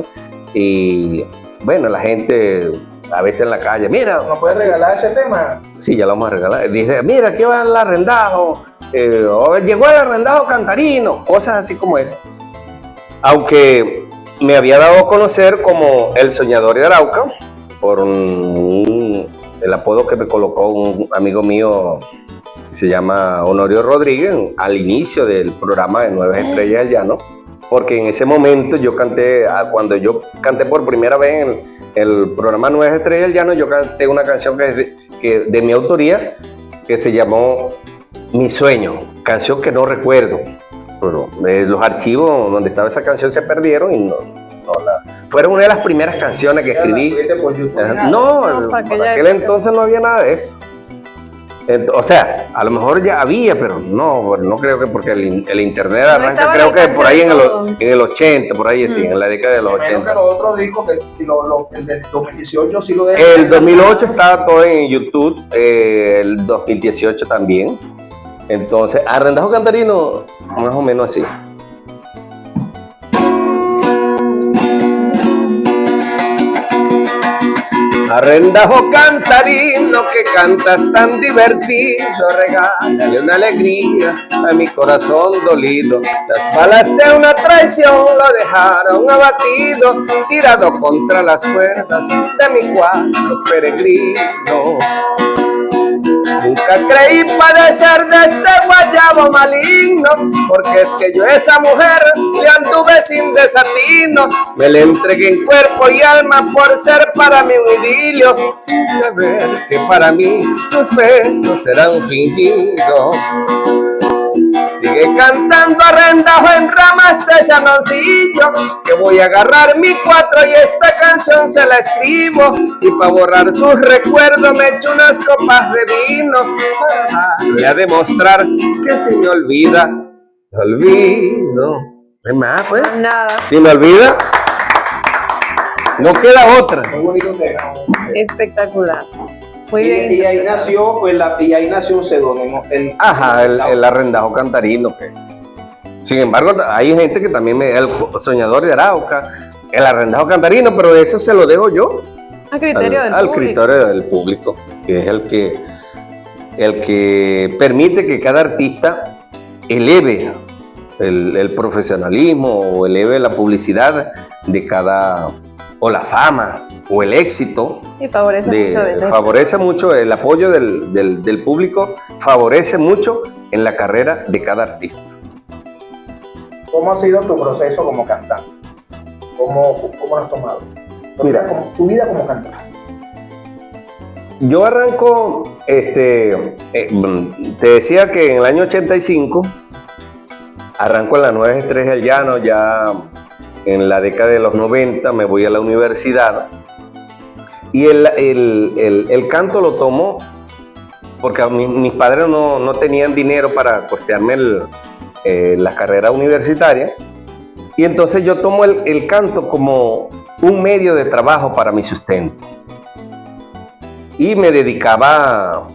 Speaker 1: Y bueno, la gente a veces en la calle, mira,
Speaker 2: ¿Nos puedes regalar ese tema?
Speaker 1: sí, ya lo vamos a regalar. Dice, mira, aquí va el arrendajo, llegó el arrendajo Cantarino, cosas así como esa. Aunque me había dado a conocer como el soñador de Arauca por el apodo que me colocó un amigo mío que se llama Honorio Rodríguez al inicio del programa de Nuevas Estrellas del Llano, porque en ese momento yo canté, cuando yo canté por primera vez en el programa Nuevas Estrellas del Llano, yo canté una canción de mi autoría que se llamó Mi Sueño, canción que no recuerdo, pero los archivos donde estaba esa canción se perdieron y fueron una de las primeras canciones que escribí.
Speaker 2: Por YouTube.
Speaker 1: No,
Speaker 5: No, para
Speaker 1: por
Speaker 5: aquella
Speaker 1: aquel
Speaker 5: época.
Speaker 1: entonces no había nada de eso. O sea, a lo mejor ya había, pero no creo que, porque el internet
Speaker 5: No
Speaker 1: arranca,
Speaker 5: estaba
Speaker 1: creo
Speaker 5: al
Speaker 1: que por ahí en
Speaker 5: alcance de
Speaker 1: el 80, por ahí, sí, en la década de los
Speaker 2: Menos que
Speaker 1: 80.
Speaker 2: los otros discos, el del 2018 sí lo dejan.
Speaker 1: El 2008 estaba todo en YouTube, el 2018 también. Entonces, Arrendajo Cantarino, más o menos así. Arrendajo Cantarino, que cantas tan divertido, regálale una alegría a mi corazón dolido. Las balas de una traición lo dejaron abatido, tirado contra las cuerdas de mi cuadro peregrino. Nunca creí padecer de este guayabo maligno, porque es que yo a esa mujer le anduve sin desatino. Me le entregué en cuerpo y alma por ser para mí un idilio, sin saber que para mí sus besos eran fingidos. Sigue cantando arrendajo en ramas de llanoncillo, que voy a agarrar mi 4 y esta canción se la escribo, y para borrar sus recuerdos me echo unas copas de vino, voy a demostrar que si me olvida, me olvido. ¿Qué más, pues?
Speaker 5: Nada,
Speaker 1: Si me olvida, no queda otra.
Speaker 2: Muy bonito tema.
Speaker 5: espectacular. Muy bien.
Speaker 2: Y ahí nació, un seudónimo.
Speaker 1: El Arrendajo Cantarino. Sin embargo, hay gente que también el soñador de Arauca, el Arrendajo Cantarino, pero eso se lo dejo yo
Speaker 5: A criterio del
Speaker 1: al
Speaker 5: público.
Speaker 1: criterio del público, que es el que permite que cada artista eleve el profesionalismo o eleve la publicidad de cada o la fama o el éxito
Speaker 5: Y favorece mucho a veces.
Speaker 1: favorece mucho el apoyo del público, favorece mucho en la carrera de cada artista.
Speaker 2: ¿Cómo ha sido tu proceso como cantante? ¿Cómo lo has tomado?
Speaker 1: Mira.
Speaker 2: Tu vida como cantante.
Speaker 1: Yo arranco, te decía que en el año 85 arranco en las Nuevas Estrellas del Llano, ya en la década de los 90 me voy a la universidad y el canto lo tomo porque mis padres no tenían dinero para costearme la carrera universitaria y entonces yo tomo el canto como un medio de trabajo para mi sustento. Y me dedicaba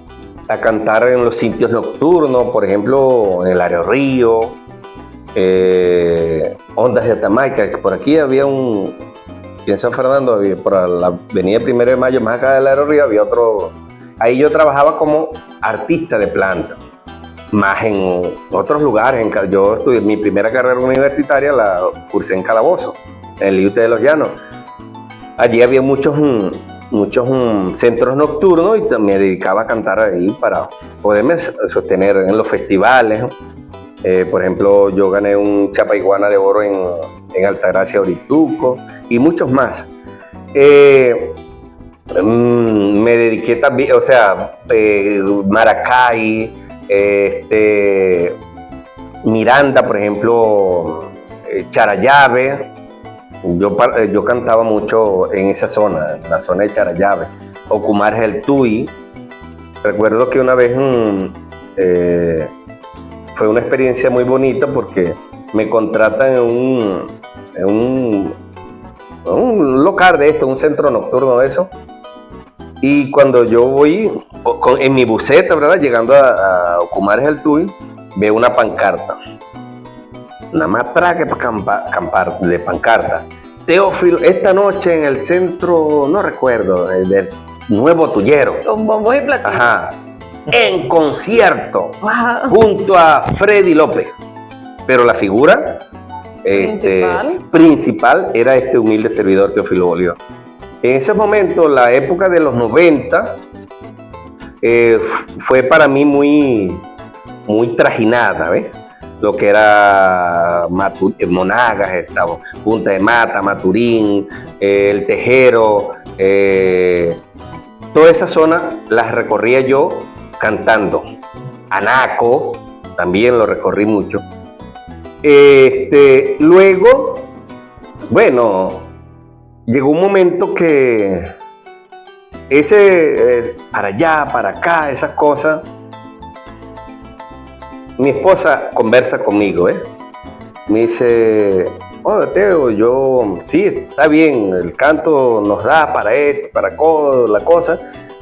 Speaker 1: a cantar en los sitios nocturnos, por ejemplo, en el Área Río, Ondas de Jamaica, que por aquí había aquí en San Fernando, por la avenida 1 de Mayo, más acá del Área Río, había otro. Ahí yo trabajaba como artista de planta, más en otros lugares. Yo estudié mi primera carrera universitaria, la cursé en Calabozo, en el IUT de los Llanos. Allí había muchos centros nocturnos y me dedicaba a cantar ahí para poderme sostener en los festivales. Por ejemplo, yo gané un Chapa Iguana de Oro en Altagracia, Orituco y muchos más. Me dediqué también, o sea, Maracay, Miranda, por ejemplo, Charallave. Yo cantaba mucho en esa zona, en la zona de Charallave, Ocumares del Tuy. Recuerdo que una vez fue una experiencia muy bonita porque me contratan en un local de esto, un centro nocturno de eso. Y cuando yo voy en mi buseta, ¿verdad? Llegando a Ocumares del Tuy, veo una pancarta. Una matraca de pancarta. Teófilo, esta noche en el centro, no recuerdo, del Nuevo Tullero.
Speaker 5: Con bombos y platillos.
Speaker 1: Ajá. En concierto,
Speaker 5: Wow.
Speaker 1: junto a Freddy López. Pero la figura principal era este humilde servidor Teófilo Bolívar. En ese momento, la época de los 90, fue para mí muy trajinada, ¿ves? Lo que era Monagas, Punta de Mata, Maturín, El Tejero, toda esa zona las recorría yo cantando. Anaco, también lo recorrí mucho. Luego, bueno, llegó un momento que para allá, para acá, esas cosas. Mi esposa conversa conmigo, me dice, oh, Teo, sí, está bien, el canto nos da para esto, para la cosa.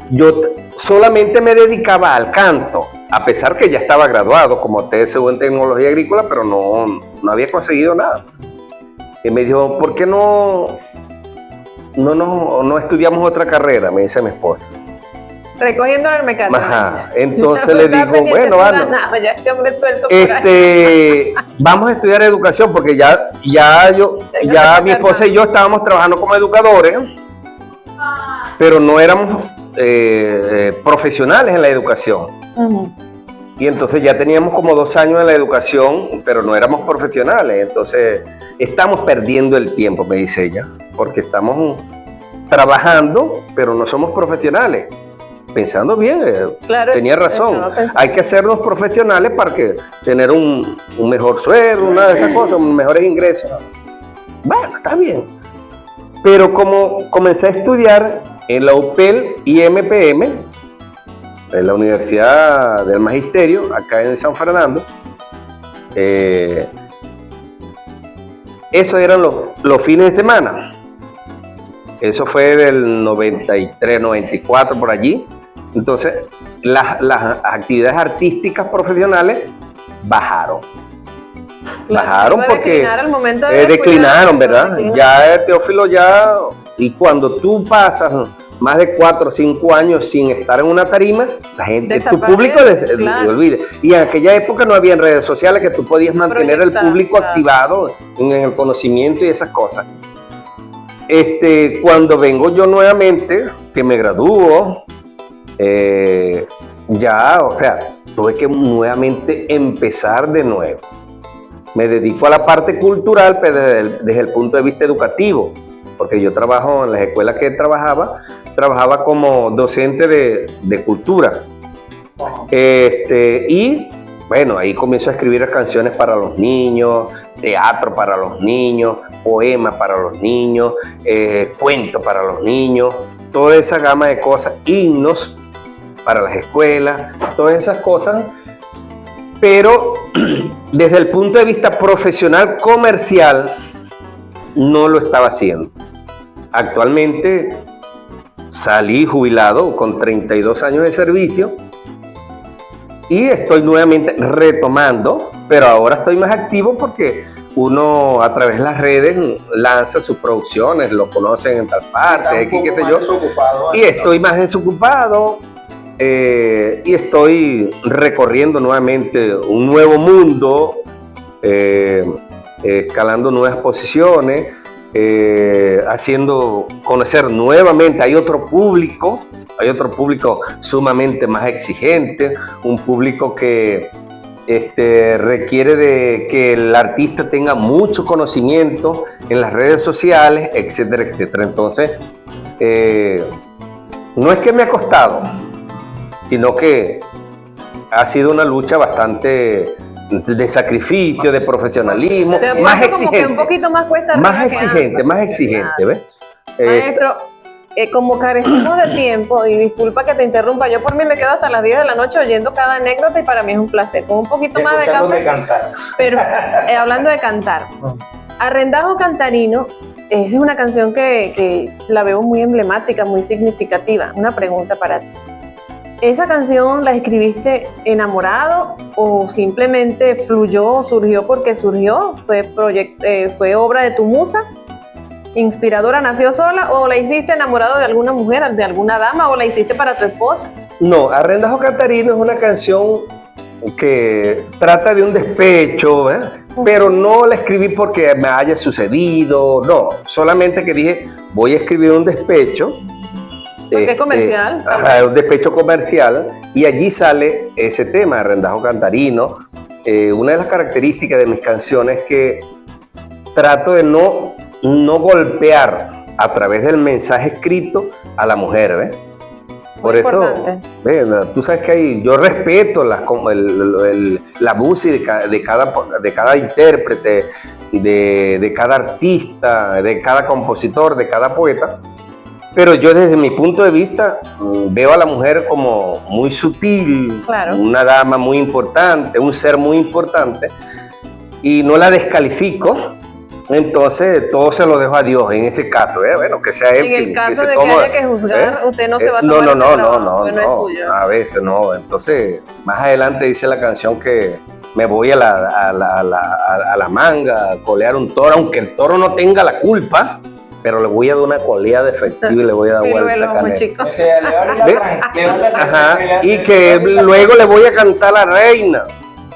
Speaker 1: Yo solamente me dedicaba al canto, a pesar que ya estaba graduado como TSU en Tecnología Agrícola, pero no había conseguido nada. Y me dijo, ¿por qué no estudiamos otra carrera? Me dice mi esposa.
Speaker 5: Recogiendo el mecánico.
Speaker 1: Ajá. Entonces le digo, bueno, vamos.
Speaker 5: Ya este hombre suelto por ahí.
Speaker 1: Vamos a estudiar educación porque ya mi esposa y yo estábamos trabajando como educadores, pero no éramos profesionales en la educación.
Speaker 5: Uh-huh.
Speaker 1: Y entonces ya teníamos como 2 años en la educación, pero no éramos profesionales. Entonces estamos perdiendo el tiempo, me dice ella, porque estamos trabajando, pero no somos profesionales. Pensando bien,
Speaker 5: Claro,
Speaker 1: tenía razón. Hay que hacernos profesionales para tener un mejor sueldo, una de estas cosas, mejores ingresos. Bueno, está bien. Pero como comencé a estudiar en la UPEL y MPM, en la Universidad del Magisterio, acá en San Fernando, esos eran los fines de semana. Eso fue del 93, 94, por allí. Entonces, las actividades artísticas profesionales bajaron. Bajaron porque declinaron, ¿verdad? Ya el Teófilo y cuando tú pasas más de 4 o 5 años sin estar en una tarima, la gente, tu público te olvida. Y en aquella época no había redes sociales que tú podías mantener el público activado en el conocimiento y esas cosas. Cuando vengo yo nuevamente, que me gradúo, ya, o sea, tuve que nuevamente empezar de nuevo. Me dedico a la parte cultural, pero desde el punto de vista educativo, porque yo trabajo en las escuelas que trabajaba como docente de cultura. Y bueno, ahí comienzo a escribir canciones para los niños, teatro para los niños, poemas para los niños, cuentos para los niños, toda esa gama de cosas, himnos para las escuelas, todas esas cosas, pero desde el punto de vista profesional, comercial, no lo estaba haciendo. Actualmente salí jubilado con 32 años de servicio y estoy nuevamente retomando, pero ahora estoy más activo porque uno a través de las redes lanza sus producciones, lo conocen en tal parte, qué sé yo, y estoy más desocupado. Y estoy recorriendo nuevamente un nuevo mundo, escalando nuevas posiciones, haciendo conocer nuevamente. Hay otro público sumamente más exigente, un público que requiere de que el artista tenga mucho conocimiento en las redes sociales, etcétera, etcétera. Entonces, no es que me ha costado, sino que ha sido una lucha bastante de sacrificio, de profesionalismo, más exigente.
Speaker 5: Un poquito más cuesta
Speaker 1: más exigente, ¿ves?
Speaker 5: Maestro, como carecimos de tiempo, y disculpa que te interrumpa, yo por mí me quedo hasta las 10 de la noche oyendo cada anécdota y para mí es un placer. Con un poquito más de café.
Speaker 2: Cantar.
Speaker 5: Pero hablando de cantar, Arrendajo Cantarino es una canción que la veo muy emblemática, muy significativa. Una pregunta para ti. ¿Esa canción la escribiste enamorado o simplemente fluyó, surgió porque surgió? ¿Fue obra de tu musa? ¿Inspiradora, nació sola? ¿O la hiciste enamorado de alguna mujer, de alguna dama? ¿O la hiciste para tu esposa?
Speaker 1: No, Arrendajo Cantarino es una canción que trata de un despecho, pero no la escribí porque me haya sucedido, no, solamente que dije, voy a escribir un despecho.
Speaker 5: Porque es comercial.
Speaker 1: Un despecho comercial, y allí sale ese tema, Arrendajo Cantarino. Una de las características de mis canciones es que trato de no golpear a través del mensaje escrito a la mujer, ¿ves? Por eso, tú sabes que yo respeto la música de cada intérprete, de cada artista, de cada compositor, de cada poeta. Pero yo desde mi punto de vista veo a la mujer como muy sutil,
Speaker 5: claro,
Speaker 1: una dama muy importante, un ser muy importante, y no la descalifico. Entonces todo se lo dejo a Dios en este caso, bueno, que sea él
Speaker 5: en el caso
Speaker 1: que se
Speaker 5: de
Speaker 1: toma,
Speaker 5: que haya que juzgar, usted no se va a tomar
Speaker 1: no,
Speaker 5: es suyo.
Speaker 1: A veces no. Entonces más adelante dice la canción que me voy a la manga a colear un toro, aunque el toro no tenga la culpa, pero le voy a dar una coleada efectiva y le voy a dar vuelta a canela.
Speaker 2: O sea,
Speaker 1: Y que luego le voy a cantar a la reina,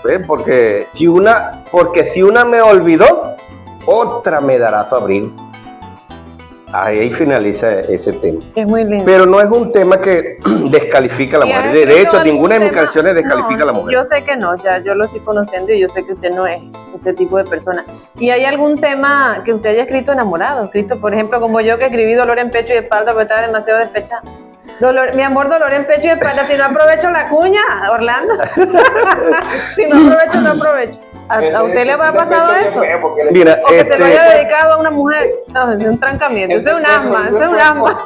Speaker 1: ¿ves? Porque si una me olvidó, otra me dará su abrigo. Ahí finaliza ese tema.
Speaker 5: Es muy lindo.
Speaker 1: Pero no es un tema que descalifica a la mujer. De hecho, ninguna de mis canciones descalifica a la mujer.
Speaker 5: Yo sé que no, ya yo lo estoy conociendo y yo sé que usted no es ese tipo de persona. ¿Y hay algún tema que usted haya escrito enamorado? Escrito, por ejemplo, como yo que escribí dolor en pecho y espalda porque estaba demasiado despechada. Mi amor, dolor en pecho y espalda. Si no aprovecho la cuña, Orlando. Si no aprovecho, no aprovecho. ¿A usted le ha pasado eso?
Speaker 1: Mira,
Speaker 5: o que se lo haya dedicado a una mujer. No, es un trancamiento. Eso es un asma, eso es un asma.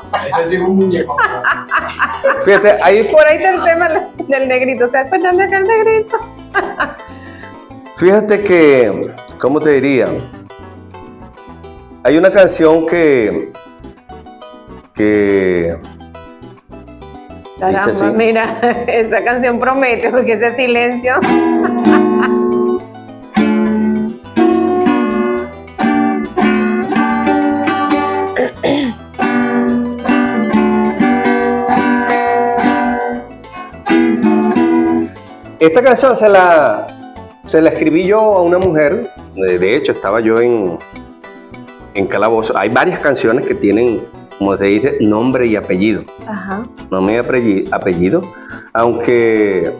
Speaker 1: Fíjate, ahí...
Speaker 5: Por ahí está el tema del negrito. ¿Se acuerdan de aquel negrito?
Speaker 1: Fíjate que, ¿cómo te diría? Hay una canción que
Speaker 5: Caramba, mira, esa canción promete porque ese silencio.
Speaker 1: Esta canción se la escribí yo a una mujer. De hecho, estaba yo en en Calabozo. Hay varias canciones que tienen, como se dice, nombre y apellido.
Speaker 5: Ajá.
Speaker 1: Nombre y apellido. Aunque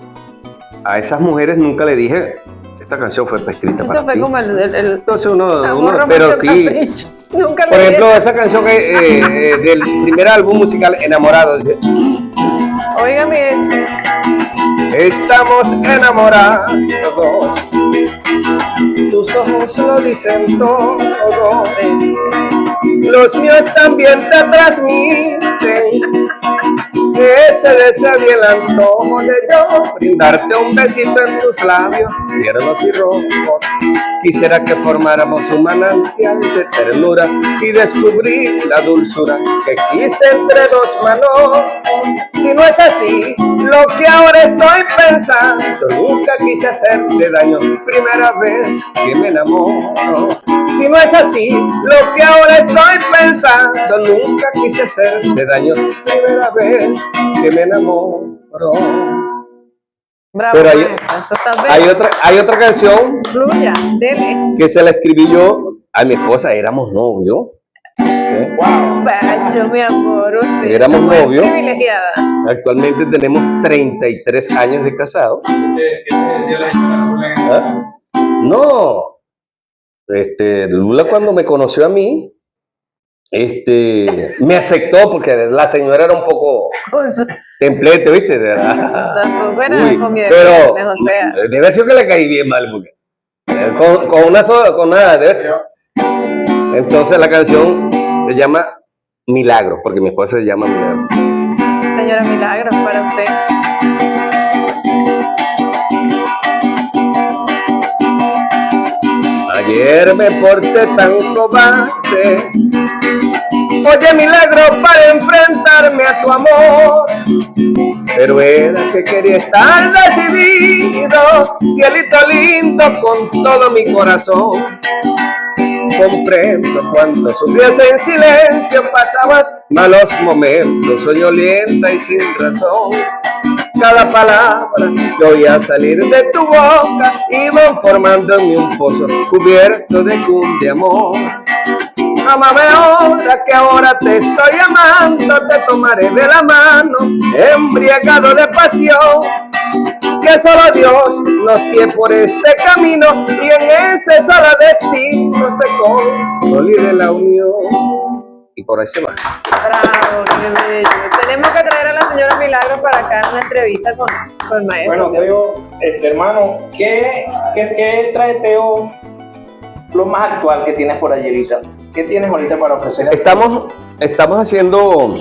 Speaker 1: a esas mujeres nunca le dije, esta canción fue escrita para
Speaker 5: Eso fue
Speaker 1: ti.
Speaker 5: como el
Speaker 1: Entonces
Speaker 5: amor
Speaker 1: pero
Speaker 5: romántico
Speaker 1: sí.
Speaker 5: capricho. Nunca
Speaker 1: Por
Speaker 5: le
Speaker 1: ejemplo,
Speaker 5: dije.
Speaker 1: esta canción que, del primer álbum musical, Enamorado, dice,
Speaker 5: Óigame,
Speaker 1: estamos enamorados, tus ojos lo dicen todo, los míos también te transmiten ese deseo y el antojo de yo brindarte un besito en tus labios tiernos y rojos. Quisiera que formáramos un manantial de ternura y descubrir la dulzura que existe entre dos manos. Si no es así, lo que ahora estoy pensando, nunca quise hacerte daño, primera vez que me enamoro. Si no es así, lo que ahora estoy pensando, nunca quise hacerte daño, primera vez que me enamoro.
Speaker 5: bravo,
Speaker 1: Pero
Speaker 5: maestra, eso está bien.
Speaker 1: hay otra canción
Speaker 5: Fluya, dele.
Speaker 1: que se la escribí yo a mi esposa, éramos novios. ¿Ok?
Speaker 5: Yo, mi amor, usted
Speaker 1: Éramos
Speaker 5: es muy
Speaker 1: novios.
Speaker 5: privilegiada.
Speaker 1: Actualmente tenemos 33 años de casados.
Speaker 2: ¿Qué te decía la señora?
Speaker 1: ¿Ah? No, Lula cuando me conoció a mí, me aceptó porque la señora era un poco
Speaker 5: Con su-
Speaker 1: templete, ¿viste?
Speaker 5: Tampoco era
Speaker 1: Uy,
Speaker 5: con mi
Speaker 1: pero
Speaker 5: viernes, o sea.
Speaker 1: debe haber sido que le caí bien mal, porque con una sola, con nada, debe ser. Entonces la canción se llama Milagro, porque mi esposa se llama Milagro.
Speaker 5: Señora Milagros, para usted.
Speaker 1: Ayer me porté tan cobarde, oye milagro para enfrentarme a tu amor, pero era que quería estar decidido, cielito lindo con todo mi corazón. Comprendo cuánto sufrías en silencio, pasabas malos momentos, soñolienta y sin razón. Cada palabra que oía salir de tu boca iban formando en mí un pozo cubierto de cun de amor. Amame ahora que ahora te estoy amando, te tomaré de la mano, embriagado de pasión. Que solo Dios nos guíe por este camino y en ese solo destino se consolide la unión. Y por ahí se va.
Speaker 5: Bravo, qué bello. Tenemos que traer a la señora Milagros para acá en una entrevista con el maestro.
Speaker 2: Bueno, Teo, hermano, ¿qué trae Teo lo más actual que tienes por allí ahorita? ¿Qué tienes ahorita para ofrecer?
Speaker 1: Estamos haciendo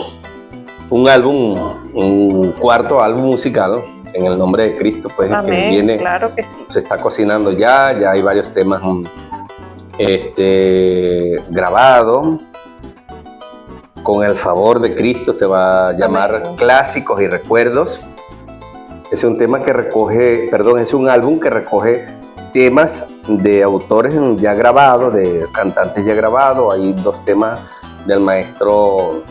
Speaker 1: un álbum, un cuarto álbum musical en el nombre de Cristo, pues que
Speaker 5: Amén,
Speaker 1: viene,
Speaker 5: claro que sí.
Speaker 1: se está cocinando ya hay varios temas grabados. Con el favor de Cristo se va a llamar
Speaker 5: Amén.
Speaker 1: Clásicos y Recuerdos. Es un tema que recoge, es un álbum que recoge temas de autores ya grabados, de cantantes ya grabados. Hay 2 temas del maestro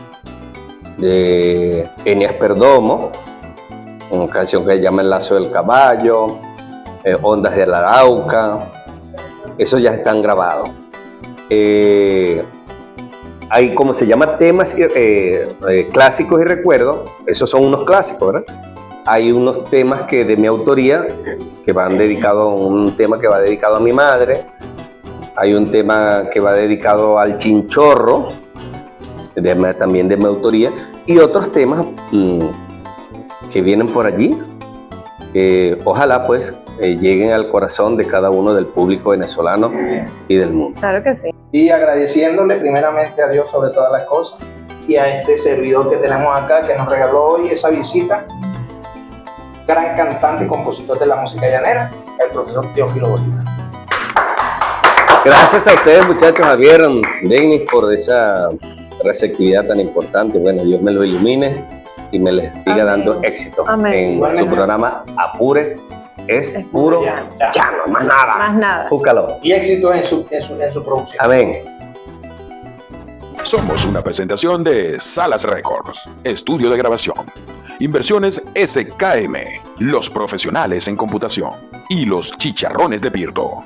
Speaker 1: de Eneas Perdomo, una canción que se llama El Lazo del Caballo, Ondas del Arauca. Esos ya están grabados. Hay, como se llama, temas clásicos y recuerdos. Esos son unos clásicos, ¿verdad? Hay unos temas que de mi autoría que van dedicados, un tema que va dedicado a mi madre. Hay un tema que va dedicado al chinchorro, también de mi autoría, y otros temas que vienen por allí. Ojalá pues lleguen al corazón de cada uno del público venezolano y del mundo.
Speaker 5: Claro que sí.
Speaker 2: Y agradeciéndole primeramente a Dios sobre todas las cosas y a este servidor que tenemos acá que nos regaló hoy esa visita, gran cantante y compositor de la música llanera, el profesor Teófilo Bolívar.
Speaker 1: Gracias a ustedes, muchachos, Javier, Denis, por esa receptividad tan importante. Bueno, Dios me los ilumine y me les siga
Speaker 5: Amén.
Speaker 1: dando éxito
Speaker 5: Amén.
Speaker 1: en su programa Apure. Es puro llano, más nada.
Speaker 5: Más nada.
Speaker 1: Búscalo.
Speaker 2: Y éxito en su producción.
Speaker 1: Amén.
Speaker 3: Somos una presentación de Salas Records, estudio de grabación. Inversiones SKM, los profesionales en computación y los chicharrones de Pirto.